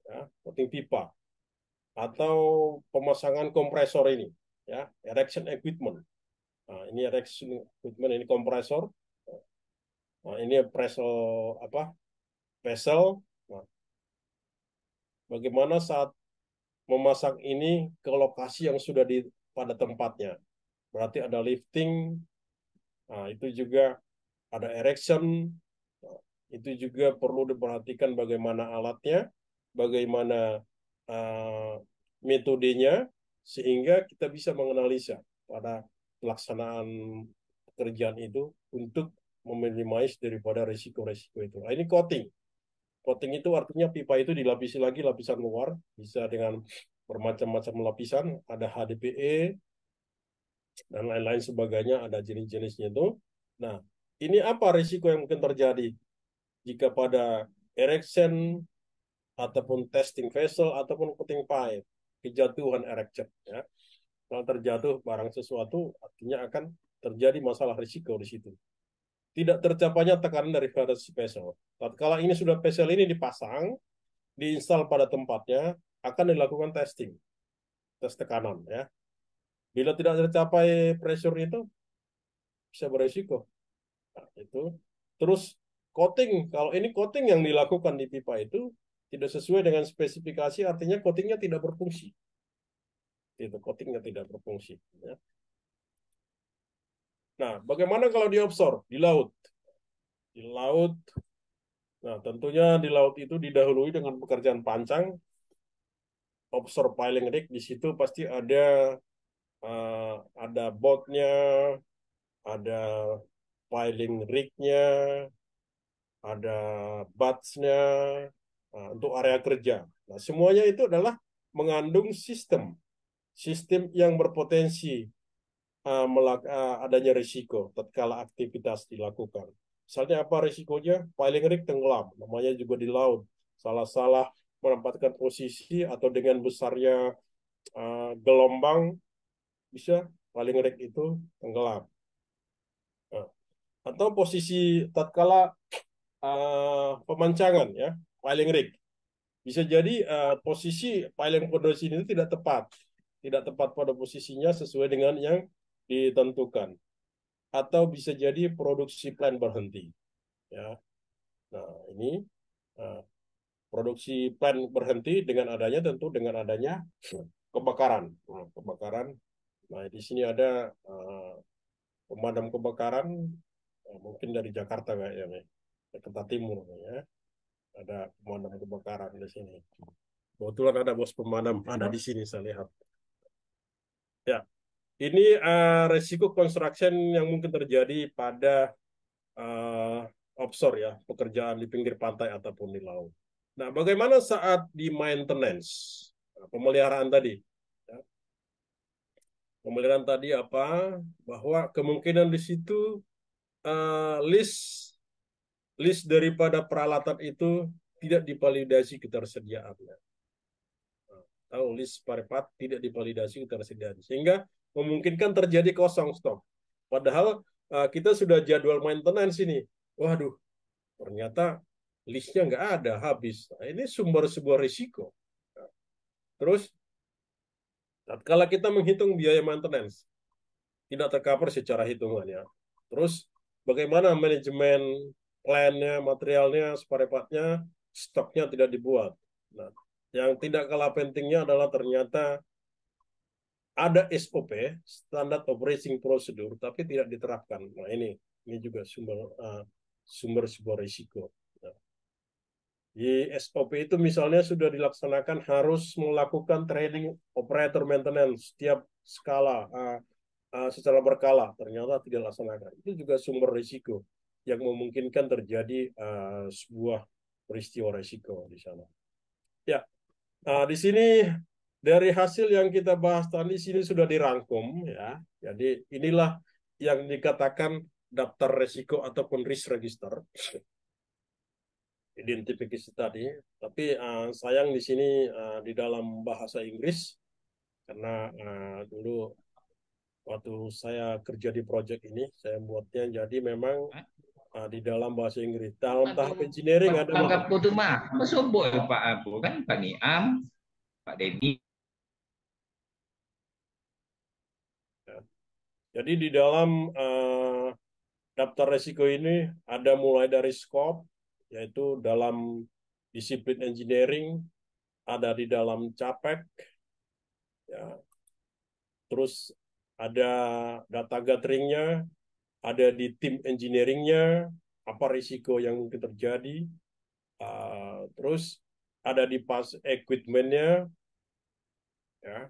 ya, coating pipa, atau pemasangan kompresor ini, ya, erection equipment. Nah, ini erection equipment, ini kompresor. Nah, ini pressure apa? Vessel. Nah, bagaimana saat memasang ini ke lokasi yang sudah di pada tempatnya? Berarti ada lifting. Nah, itu juga ada erection. Nah, itu juga perlu diperhatikan bagaimana alatnya, bagaimana uh, metodenya, sehingga kita bisa menganalisa pada pelaksanaan pekerjaan itu untuk meminimais daripada risiko-risiko itu. Nah, ini coating. Coating itu artinya pipa itu dilapisi lagi lapisan luar, bisa dengan bermacam-macam lapisan, ada HDPE, dan lain-lain sebagainya, ada jenis-jenisnya itu. Nah, ini apa risiko yang mungkin terjadi jika pada erection ataupun testing vessel ataupun coating pipe, kejatuhan erection, ya. Kalau terjatuh barang sesuatu, artinya akan terjadi masalah risiko di situ. Tidak tercapainya tekanan dari vessel. Tatkala ini sudah vessel ini dipasang, diinstal pada tempatnya, akan dilakukan testing, tes tekanan, ya. Bila tidak tercapai pressure itu, bisa beresiko. Nah, itu. Terus coating, kalau ini coating yang dilakukan di pipa itu tidak sesuai dengan spesifikasi, artinya coatingnya tidak berfungsi. Itu coatingnya tidak berfungsi. Ya. Nah, bagaimana kalau di offshore, di laut? Di laut, nah tentunya di laut itu didahului dengan pekerjaan pancang, offshore piling rig. Di situ pasti ada botnya, ada piling rig-nya, ada batch-nya, nah, untuk area kerja. Nah, semuanya itu adalah mengandung sistem yang berpotensi adanya risiko tatkala aktivitas dilakukan. Misalnya apa risikonya? Piling rig tenggelam, namanya juga di laut. Salah-salah menempatkan posisi atau dengan besarnya gelombang bisa piling rig itu tenggelam. Nah, atau posisi tatkala pemancangan, ya, piling rig. Bisa jadi posisi piling pondasi ini tidak tepat pada posisinya sesuai dengan yang ditentukan, atau bisa jadi produksi plan berhenti, ya. Nah, ini produksi plan berhenti dengan adanya kebakaran. Nah, kebakaran. Nah, di sini ada pemadam kebakaran, mungkin dari Jakarta kayaknya, Jakarta Timur, ya. Ada pemadam kebakaran di sini. Kebetulan ada bos pemadam ada di sini, saya lihat. Ya, ini resiko construction yang mungkin terjadi pada offshore, ya, pekerjaan di pinggir pantai ataupun di laut. Nah, bagaimana saat di maintenance, pemeliharaan tadi? Ya. Pemeliharaan tadi apa? Bahwa kemungkinan di situ list list daripada peralatan itu tidak divalidasi ketersediaannya. Tahu list spare part tidak divalidasi ketersediaan sehingga memungkinkan terjadi kosong stok. Padahal kita sudah jadwal maintenance ini. Waduh, ternyata listnya nggak ada, habis. Nah, ini sumber sebuah risiko. Nah, terus, kalau kita menghitung biaya maintenance, tidak tercover secara hitungannya. Terus, bagaimana manajemen plan-nya, materialnya, spare part-nya, stoknya tidak dibuat. Nah, yang tidak kalah pentingnya adalah ternyata ada SOP, Standard Operating Procedure, tapi tidak diterapkan. Nah, ini juga sumber sebuah risiko. Nah, di SOP itu misalnya sudah dilaksanakan harus melakukan training operator maintenance setiap skala secara berkala, ternyata tidak dilaksanakan. Itu juga sumber risiko yang memungkinkan terjadi sebuah peristiwa risiko di sana. Ya, di sini dari hasil yang kita bahas tadi sini sudah dirangkum ya. Jadi inilah yang dikatakan daftar risiko ataupun risk register, identifikasi tadi. Tapi sayang di sini di dalam bahasa Inggris karena dulu waktu saya kerja di proyek ini saya buatnya jadi memang di dalam bahasa Inggris. Dalam tahap Aduh, engineering ada bangga beberapa. po tuh mah. Masubok Pak Abu kan, Pak Niam, Pak Denny. Ya. Jadi di dalam daftar risiko ini ada mulai dari scope, yaitu dalam disiplin engineering, ada di dalam CAPEK, ya. Terus ada data gatheringnya, ada di tim engineeringnya, apa risiko yang mungkin terjadi, terus ada di pas equipmentnya, ya.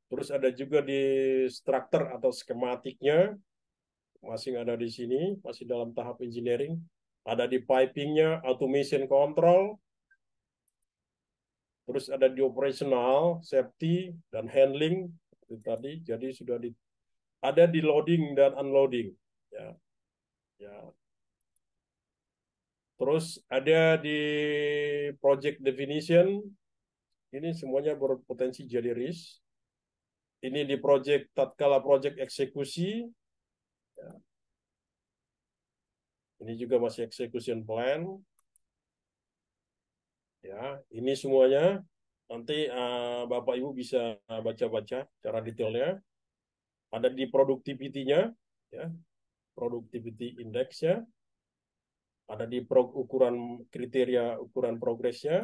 Terus ada juga di struktur atau skematiknya, masih ada di sini, masih dalam tahap engineering. Ada di pipingnya, automation control, terus ada di operational, safety, dan handling, itu tadi. Jadi sudah ada di loading dan unloading. Ya, ya. Terus ada di project definition, ini semuanya berpotensi jadi risk. Ini di project tatkala project eksekusi, ya. Ini juga masih execution plan. Ya, ini semuanya nanti Bapak Ibu bisa baca-baca cara detailnya. Ada di productivity-nya, ya, productivity index-nya, ada di ukuran kriteria ukuran progresnya.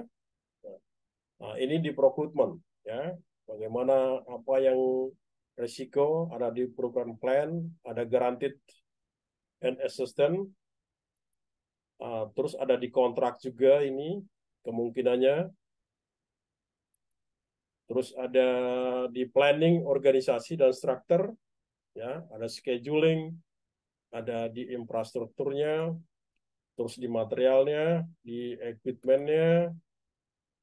Nah, ini di procurement, ya, bagaimana apa yang resiko ada di program plan, ada guaranteed and assistance, terus ada di kontrak juga ini kemungkinannya. Terus ada di planning, organisasi dan struktur, ya, ada scheduling, ada di infrastrukturnya, terus di materialnya, di equipmentnya,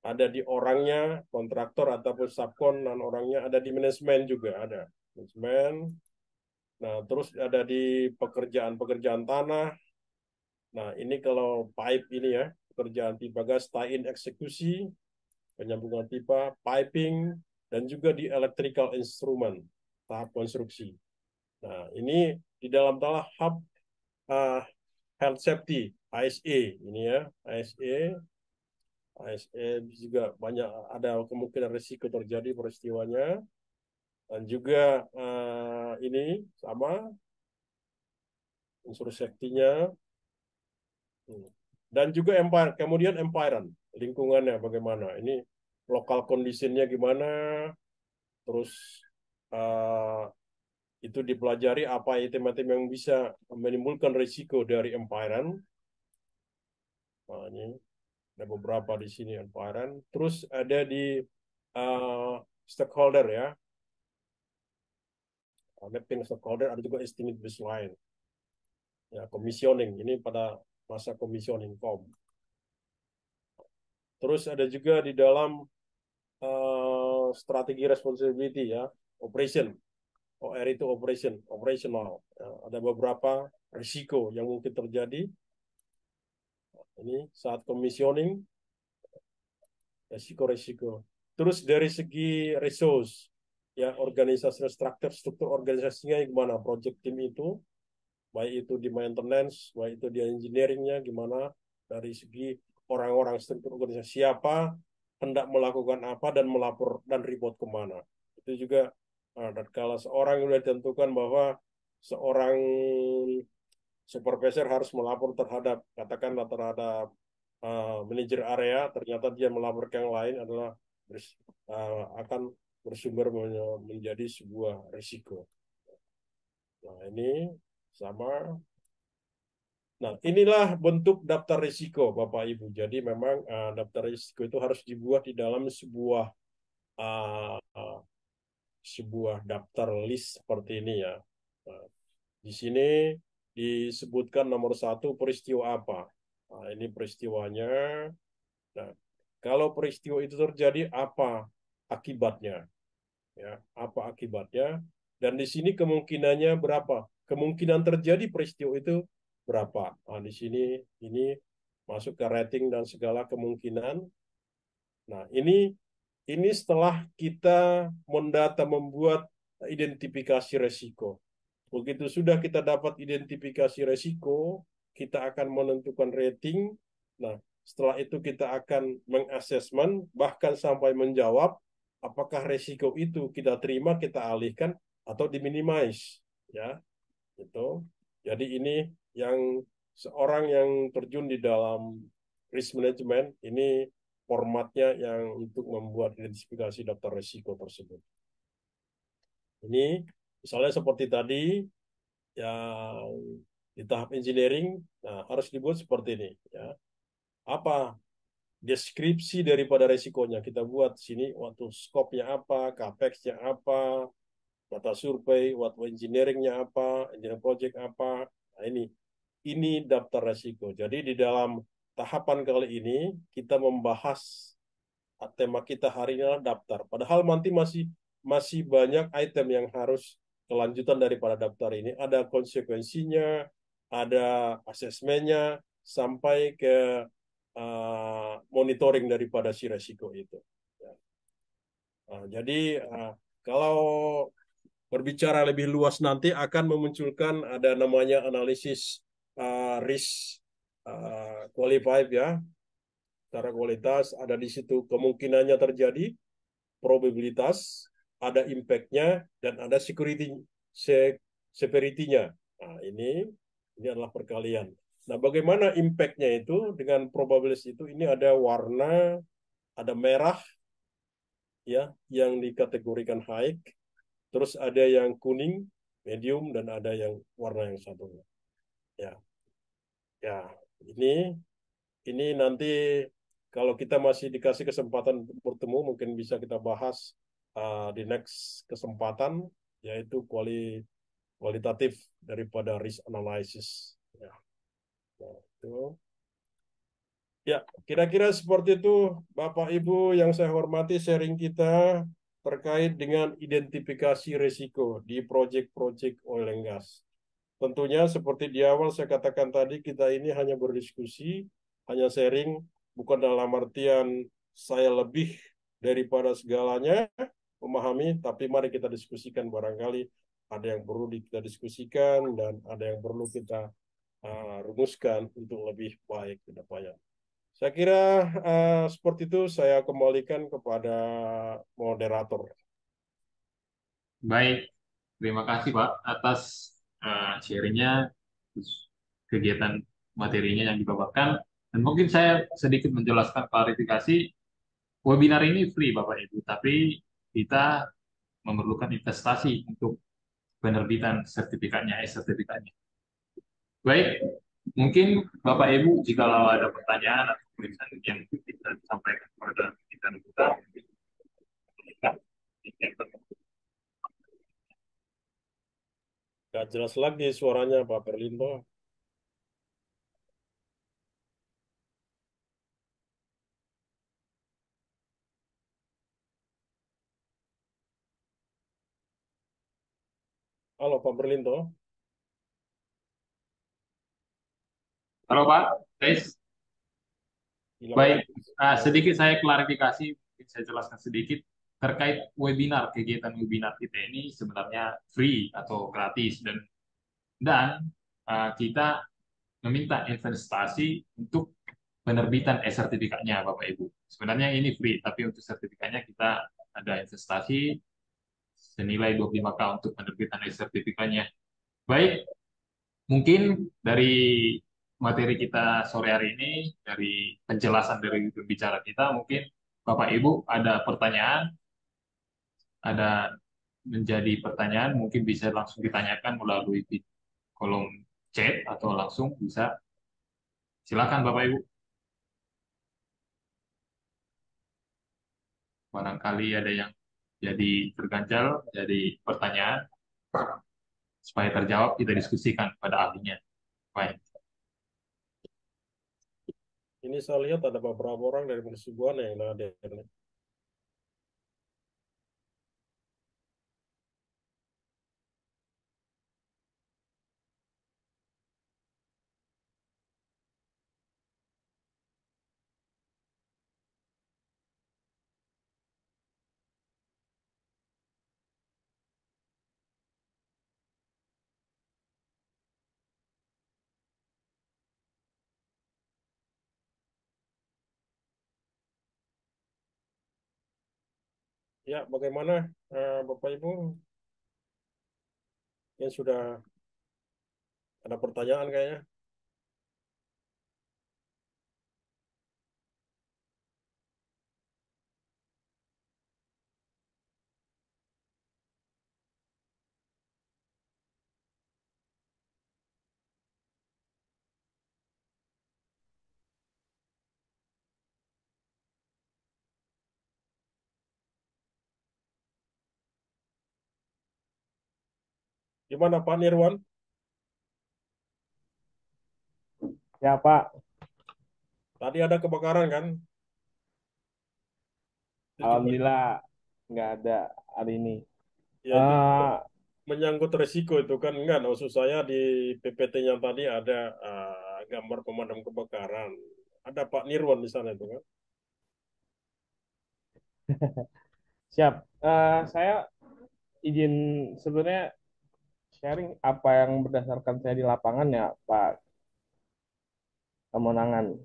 ada di orangnya, kontraktor ataupun subkon dan orangnya, ada di manajemen juga ada manajemen. Nah, terus ada di pekerjaan tanah. Nah, ini kalau pipe ini ya, pekerjaan pipa gas, tie-in eksekusi, penyambungan pipa, piping, dan juga di electrical instrument, tahap konstruksi. Nah, ini di dalam tahap health safety, ASE, ini ya, ASE. ASE juga banyak ada kemungkinan risiko terjadi peristiwanya. Dan juga ini sama, unsur safety-nya. Dan juga kemudian environment, lingkungannya bagaimana. Ini lokal kondisinya gimana, terus uh, itu dipelajari apa item-item yang bisa menimbulkan risiko dari environment. Nah, ini ada beberapa di sini environment. Terus ada di stakeholder ya, mapping stakeholder, ada juga estimate baseline. Ya, commissioning, ini pada masa commissioning form. Terus ada juga di dalam strategi responsibility ya, operation. OR itu operasional. Ya, ada beberapa risiko yang mungkin terjadi. Ini saat commissioning, risiko-risiko. Terus dari segi resource, ya organisasi struktur organisasinya gimana, project team itu, baik itu di maintenance, baik itu di engineeringnya gimana, dari segi orang-orang struktur organisasi siapa, hendak melakukan apa dan melapor dan report kemana. Itu juga, dan kalau seorang sudah ditentukan bahwa seorang supervisor harus melapor terhadap, katakanlah terhadap manajer area, ternyata dia melapor ke yang lain adalah akan bersumber menjadi sebuah risiko. Nah, ini sama. Nah, inilah bentuk daftar risiko, Bapak Ibu. Jadi memang daftar risiko itu harus dibuat di dalam uh, uh, sebuah daftar list seperti ini ya. Nah, di sini disebutkan nomor satu peristiwa apa. Nah, ini peristiwanya. Nah, kalau peristiwa itu terjadi, apa akibatnya? Ya, apa akibatnya? Dan di sini kemungkinannya berapa? Kemungkinan terjadi peristiwa itu berapa? Nah, di sini ini masuk ke rating dan segala kemungkinan. Nah, ini setelah kita mendata membuat identifikasi resiko. Begitu sudah kita dapat identifikasi resiko, kita akan menentukan rating. Nah, setelah itu kita akan mengasesmen, bahkan sampai menjawab apakah resiko itu kita terima, kita alihkan, atau diminimize. Ya, itu. Jadi ini yang seorang yang terjun di dalam risk management, ini formatnya yang untuk membuat identifikasi daftar resiko tersebut. Ini misalnya seperti tadi, yang di tahap engineering, nah harus dibuat seperti ini. Ya. Apa deskripsi daripada resikonya? Kita buat sini waktu skopnya apa, capex-nya apa, data survei, waktu engineering-nya apa, engineering project apa. Nah, ini daftar resiko. Jadi di dalam tahapan kali ini kita membahas tema kita hari ini adalah daftar. Padahal nanti masih banyak item yang harus kelanjutan daripada daftar ini. Ada konsekuensinya, ada asesmennya, sampai ke monitoring daripada si resiko itu. Ya. Nah, jadi kalau berbicara lebih luas nanti akan memunculkan ada namanya analisis risk qualified ya, secara kualitas ada di situ kemungkinannya terjadi, probabilitas, ada impact-nya, dan ada severity-nya. Nah, ini adalah perkalian. Nah, bagaimana impact-nya itu dengan probabilitas itu? Ini ada warna, ada merah ya yang dikategorikan high, terus ada yang kuning, medium, dan ada yang warna yang satu. Ya, ya. Ini nanti kalau kita masih dikasih kesempatan untuk bertemu, mungkin bisa kita bahas di next kesempatan, yaitu kualitatif daripada risk analysis. Ya, nah, itu. Ya, kira-kira seperti itu, Bapak Ibu yang saya hormati, sharing kita terkait dengan identifikasi risiko di proyek-proyek oil and gas. Tentunya seperti di awal saya katakan tadi, kita ini hanya berdiskusi, hanya sharing, bukan dalam artian saya lebih daripada segalanya memahami, tapi mari kita diskusikan, barangkali ada yang perlu kita diskusikan dan ada yang perlu kita rumuskan untuk lebih baik ke depannya. Saya kira seperti itu, saya kembalikan kepada moderator. Baik, terima kasih Pak atas sharingnya, terus kegiatan materinya yang dibawakan. Dan mungkin saya sedikit menjelaskan klarifikasi, webinar ini free Bapak Ibu, tapi kita memerlukan investasi untuk penerbitan sertifikatnya, sertifikatnya. Baik, mungkin Bapak Ibu jika ada pertanyaan atau tulisan yang bisa disampaikan kepada kita, Gak jelas lagi suaranya Pak Perlinto. Halo Pak Berlindo. Halo Pak, tes. Hilang Baik, lagi. sedikit saya klarifikasi, mungkin saya jelaskan sedikit terkait webinar. Kegiatan webinar kita ini sebenarnya free atau gratis dan kita meminta investasi untuk penerbitan e-sertifikatnya Bapak Ibu. Sebenarnya ini free, tapi untuk sertifikatnya kita ada investasi senilai 25K untuk penerbitan e-sertifikatnya. Baik, mungkin dari materi kita sore hari ini, dari penjelasan dari pembicara kita, mungkin Bapak Ibu ada pertanyaan, ada menjadi pertanyaan, mungkin bisa langsung ditanyakan melalui kolom chat atau langsung bisa. Silakan Bapak Ibu. Barangkali ada yang jadi terganjal, jadi pertanyaan, supaya terjawab kita diskusikan pada ahlinya. Baik. Ini saya lihat ada beberapa orang dari Nusa Buana yang ada. Ya, bagaimana Bapak Ibu yang sudah ada pertanyaan kayaknya? Gimana Pak Nirwan? Ya Pak, Tadi ada kebakaran kan? Itu juga, Alhamdulillah nggak ada hari ini. ya itu juga Eh menyangkut resiko itu kan enggak. Maksud saya di PPT-nya tadi ada gambar pemadam kebakaran. Ada Pak Nirwan di sana itu kan? Siap. Saya izin sebenarnya sharing apa yang berdasarkan saya di lapangan ya Pak Kemenangan.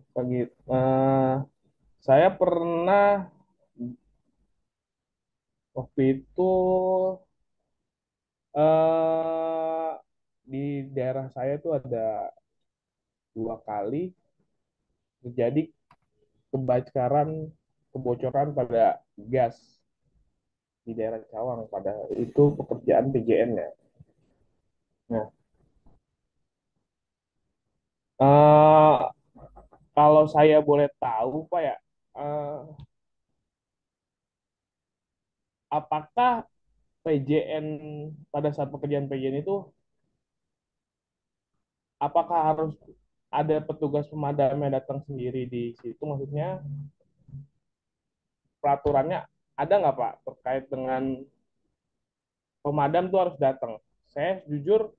Saya pernah waktu itu eh di daerah saya tuh ada 2 kali terjadi kebocoran pada gas di daerah Cawang pada itu pekerjaan PJN ya. Nah, eh, kalau saya boleh tahu, Pak ya, eh, apakah PJN pada saat pekerjaan PJN itu, apakah harus ada petugas pemadam yang datang sendiri di situ? Maksudnya peraturannya ada nggak Pak terkait dengan pemadam tuh harus datang? Saya jujur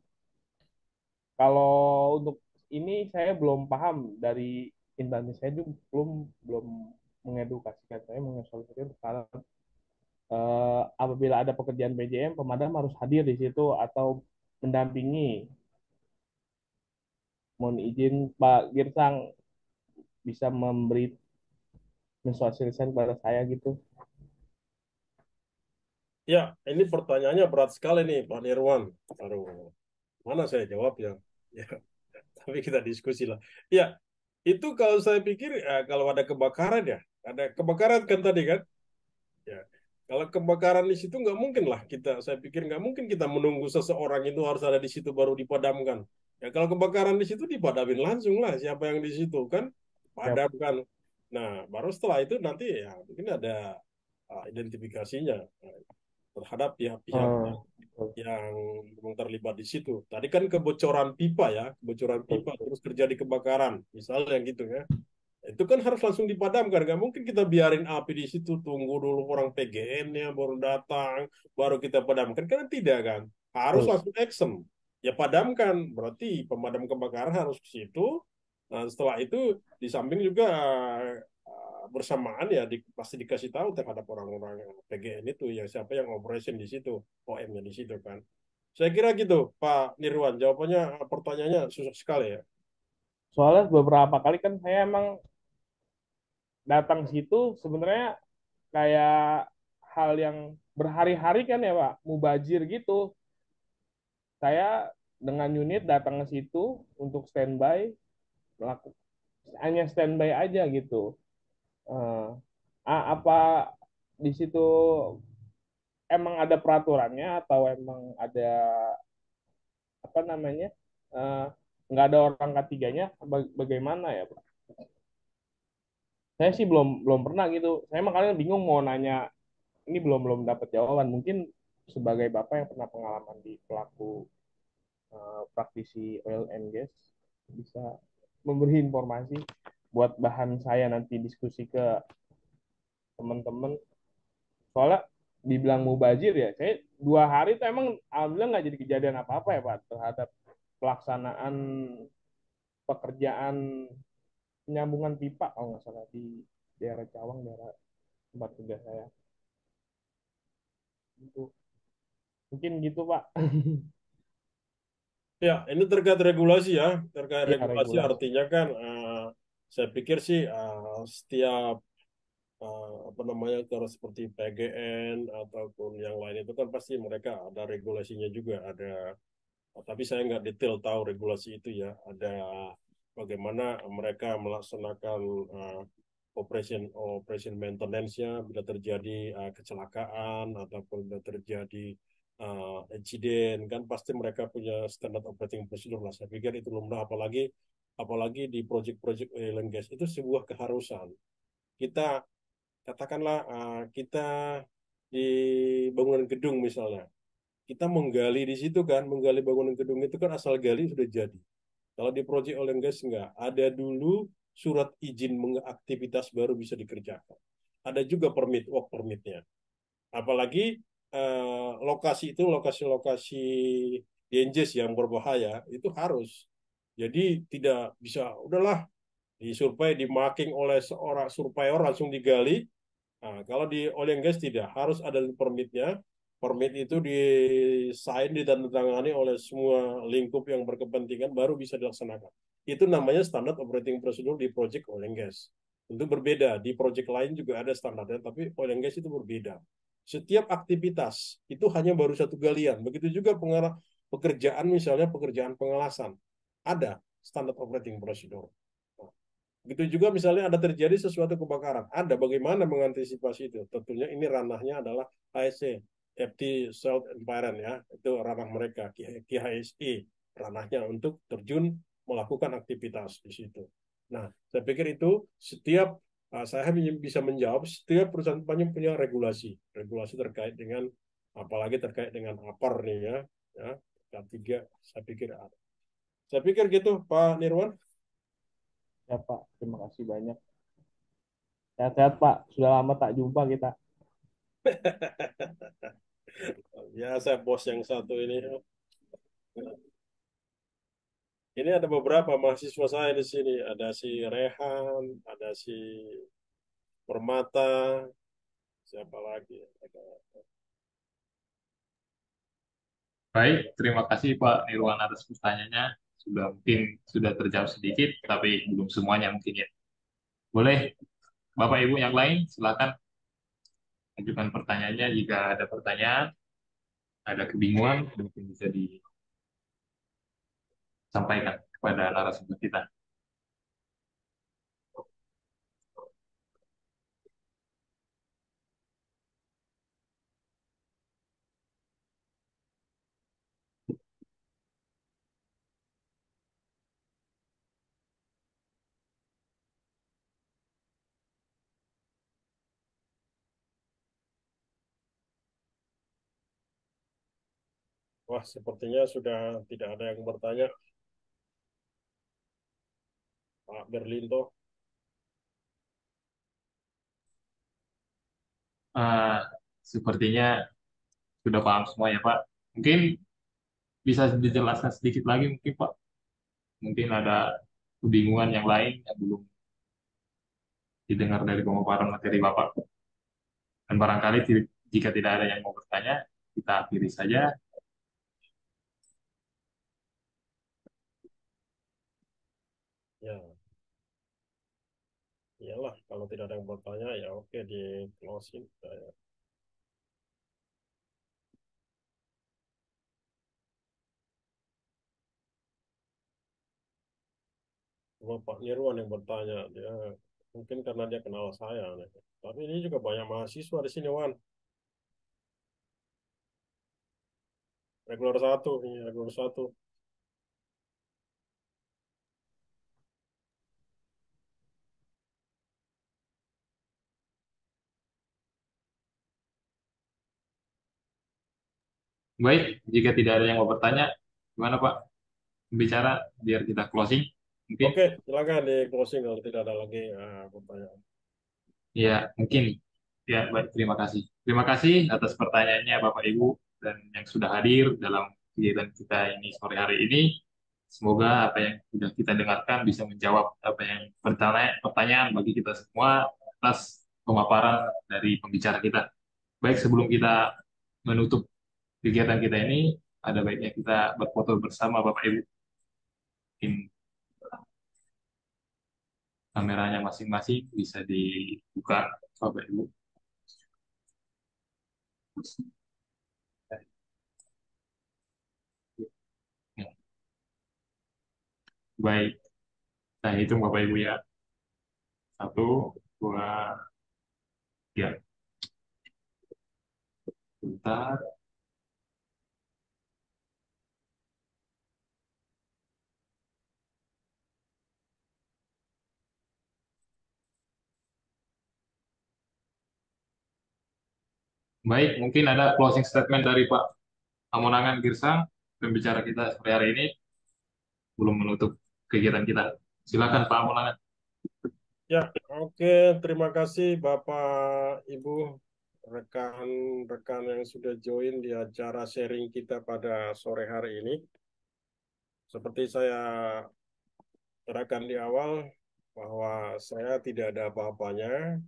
kalau untuk ini saya belum paham dari instansi saya juga belum belum mengedukasikan saya mengesolisikan sekarang apabila ada pekerjaan PJM, pemadam harus hadir di situ atau mendampingi. Mohon izin Pak Girsang bisa memberi mensosialisasikan kepada saya gitu. Ya, ini pertanyaannya berat sekali nih Pak Nirwan. Aduh, mana saya jawab ya? Ya, tapi kita diskusi lah. Ya, itu kalau saya pikir kalau ada kebakaran ya, ada kebakaran kan tadi kan? Ya, kalau kebakaran di situ nggak mungkin lah kita. Saya pikir nggak mungkin kita menunggu seseorang itu harus ada di situ baru dipadamkan. Ya, kalau kebakaran di situ dipadamin langsung lah siapa yang di situ kan, Siap. padamkan. Nah, baru setelah itu nanti ya mungkin ada identifikasinya terhadap pihak-pihak Hmm. yang memang terlibat di situ. Tadi kan kebocoran pipa ya, kebocoran pipa terus terjadi kebakaran, misalnya yang gitu ya. Itu kan harus langsung dipadamkan. Nggak mungkin kita biarin api di situ, tunggu dulu orang PGN-nya baru datang, baru kita padamkan. Kan tidak kan. harus Betul. langsung action. Ya padamkan, berarti pemadam kebakaran harus ke situ. Nah, setelah itu di samping juga bersamaan ya pasti dikasih tahu terhadap orang-orang PGN itu yang siapa yang operation di situ, OM-nya di situ kan. Saya kira gitu, Pak Nirwan. Jawabannya pertanyaannya susah sekali ya. Soalnya beberapa kali kan saya emang datang situ sebenarnya kayak hal yang berhari-hari kan ya Pak, mubazir gitu. Saya dengan unit datang ke situ untuk standby, melakukan hanya standby aja gitu. Eh, apa di situ emang ada peraturannya atau emang ada apa namanya eh, nggak ada orang ketiganya bagaimana ya Pak? Saya sih belum belum pernah gitu. Saya makanya bingung mau nanya ini belum belum dapat jawaban. Mungkin sebagai bapak yang pernah pengalaman di pelaku praktisi oil and gas bisa memberi informasi buat bahan saya nanti diskusi ke teman-teman. Soalnya dibilang mubazir ya, saya 2 hari itu emang alhamdulillah nggak jadi kejadian apa-apa ya Pak terhadap pelaksanaan pekerjaan penyambungan pipa kalau nggak salah di daerah Cawang, daerah tempat kerja saya. Itu mungkin gitu Pak. Ya, ini terkait regulasi ya. Terkait Ya regulasi regulasi. artinya kan saya pikir sih setiap apa namanya kalau seperti PGN ataupun yang lain itu kan pasti mereka ada regulasinya juga ada. Tapi saya nggak detail tahu regulasi itu ya. Ada bagaimana mereka melaksanakan operation operation maintenance-nya bila terjadi kecelakaan ataupun bila terjadi insiden kan pasti mereka punya standard operating procedure lah. Saya pikir itu lumrah apalagi apalagi di project-project oil and gas itu sebuah keharusan. Kita katakanlah kita di bangunan gedung misalnya kita menggali di situ kan, menggali bangunan gedung itu kan asal gali sudah jadi. Kalau di proyek oil and gas enggak, ada dulu surat izin aktivitas baru bisa dikerjakan. Ada juga permit, work permitnya. Apalagi lokasi itu lokasi-lokasi dangerous yang berbahaya itu harus. Jadi tidak bisa, udahlah disurvey, dimarking oleh seorang surveyor langsung digali. Nah, kalau di oil and gas tidak, harus ada permitnya. Permit itu disign, ditandatangani oleh semua lingkup yang berkepentingan, baru bisa dilaksanakan. Itu namanya standar operating procedure di project oil and gas. Tentu berbeda, di project lain juga ada standarnya, tapi oil and gas itu berbeda. Setiap aktivitas itu hanya baru satu galian. Begitu juga pekerjaan, misalnya pekerjaan pengelasan. Ada standar operating procedure. Begitu juga misalnya ada terjadi sesuatu kebakaran. Ada bagaimana mengantisipasi itu. Tentunya ini ranahnya adalah HSE, FT Salt Environment ya. Itu ranah mereka, KHSE. Ranahnya untuk terjun melakukan aktivitas di situ. Nah, saya pikir itu setiap saya bisa menjawab setiap perusahaan banyak punya regulasi. Regulasi terkait dengan apalagi terkait dengan APAR nih ya. Ya, K3 saya pikir ada. Saya pikir gitu Pak Nirwan. Ya Pak, terima kasih banyak. Sehat-sehat Pak, sudah lama tak jumpa kita. Ya, saya bos yang satu ini. Ini ada beberapa mahasiswa saya di sini. Ada si Rehan, ada si Permata, siapa lagi? Baik, terima kasih Pak Nirwan atas pertanyaannya. Mungkin sudah terjawab sedikit, tapi belum semuanya mungkin ya. Boleh Bapak Ibu yang lain silakan ajukan pertanyaannya jika ada pertanyaan, ada kebingungan, mungkin bisa disampaikan kepada narasumber kita. Wah, sepertinya sudah tidak ada yang bertanya. Pak Berlinto. Eh, Sepertinya sudah paham semua ya Pak. Mungkin bisa dijelaskan sedikit lagi mungkin Pak? Mungkin ada kebingungan yang lain yang belum didengar dari pemaparan materi Bapak. Dan barangkali jika tidak ada yang mau bertanya, kita akhiri saja. Ya, iyalah kalau tidak ada yang bertanya ya oke di closing. Ya. Bapak Nirwan yang bertanya, dia mungkin karena dia kenal saya, nih. Tapi ini juga banyak mahasiswa di sini, Wan. Regular satu, ini regular satu. Baik, jika tidak ada yang mau bertanya, gimana Pak? Bicara biar kita closing. Mungkin Oke, silakan di closing kalau tidak ada lagi pertanyaan. ya mungkin ya baik terima kasih. Terima kasih atas pertanyaannya Bapak Ibu dan yang sudah hadir dalam kegiatan kita ini sore hari ini. Semoga apa yang sudah kita dengarkan bisa menjawab apa yang pertanyaan bagi kita semua atas pemaparan dari pembicara kita. Baik sebelum kita menutup kegiatan kita ini, ada baiknya kita berfoto bersama Bapak Ibu. Mungkin kameranya masing-masing bisa dibuka Bapak Ibu. Baik, saya hitung Bapak Ibu ya. Satu, dua, tiga. Bentar. Baik, mungkin ada closing statement dari Pak Amonangan Girsang, pembicara kita sore hari ini, belum menutup kegiatan kita. Silakan Pak Amonangan. Ya, oke. Terima kasih Bapak, Ibu, rekan-rekan yang sudah join di acara sharing kita pada sore hari ini. Seperti saya katakan di awal, bahwa saya tidak ada apa-apanya,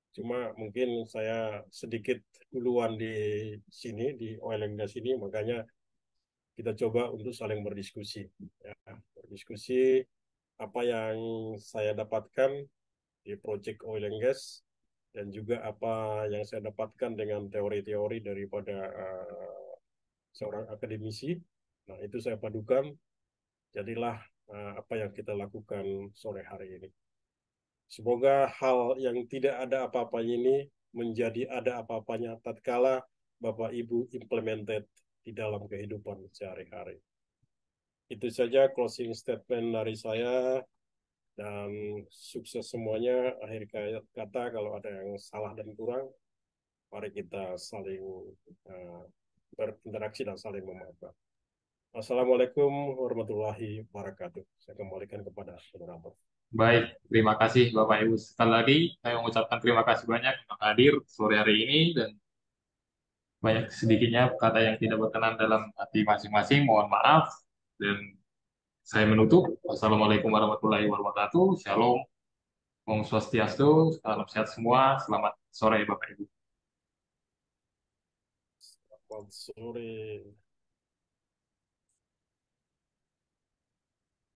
cuma mungkin saya sedikit duluan di sini, di oil and gas ini, makanya kita coba untuk saling berdiskusi. Ya, berdiskusi apa yang saya dapatkan di project oil and gas dan juga apa yang saya dapatkan dengan teori-teori daripada seorang akademisi. Nah, itu saya padukan, jadilah apa yang kita lakukan sore hari ini. Semoga hal yang tidak ada apa-apanya ini menjadi ada apa-apanya tatkala Bapak Ibu implemented di dalam kehidupan sehari-hari. Itu saja closing statement dari saya dan sukses semuanya. Akhir kata kalau ada yang salah dan kurang, mari kita saling berinteraksi dan saling memaafkan. Assalamualaikum warahmatullahi wabarakatuh. Saya kembalikan kepada moderator. Baik, terima kasih Bapak Ibu. Sekali lagi, saya mengucapkan terima kasih banyak yang hadir sore hari ini dan banyak sedikitnya kata yang tidak berkenan dalam hati masing-masing. Mohon maaf dan saya menutup. Wassalamualaikum warahmatullahi wabarakatuh. Shalom. Om Swastiastu. Salam sehat semua. Selamat sore Bapak Ibu. Selamat sore.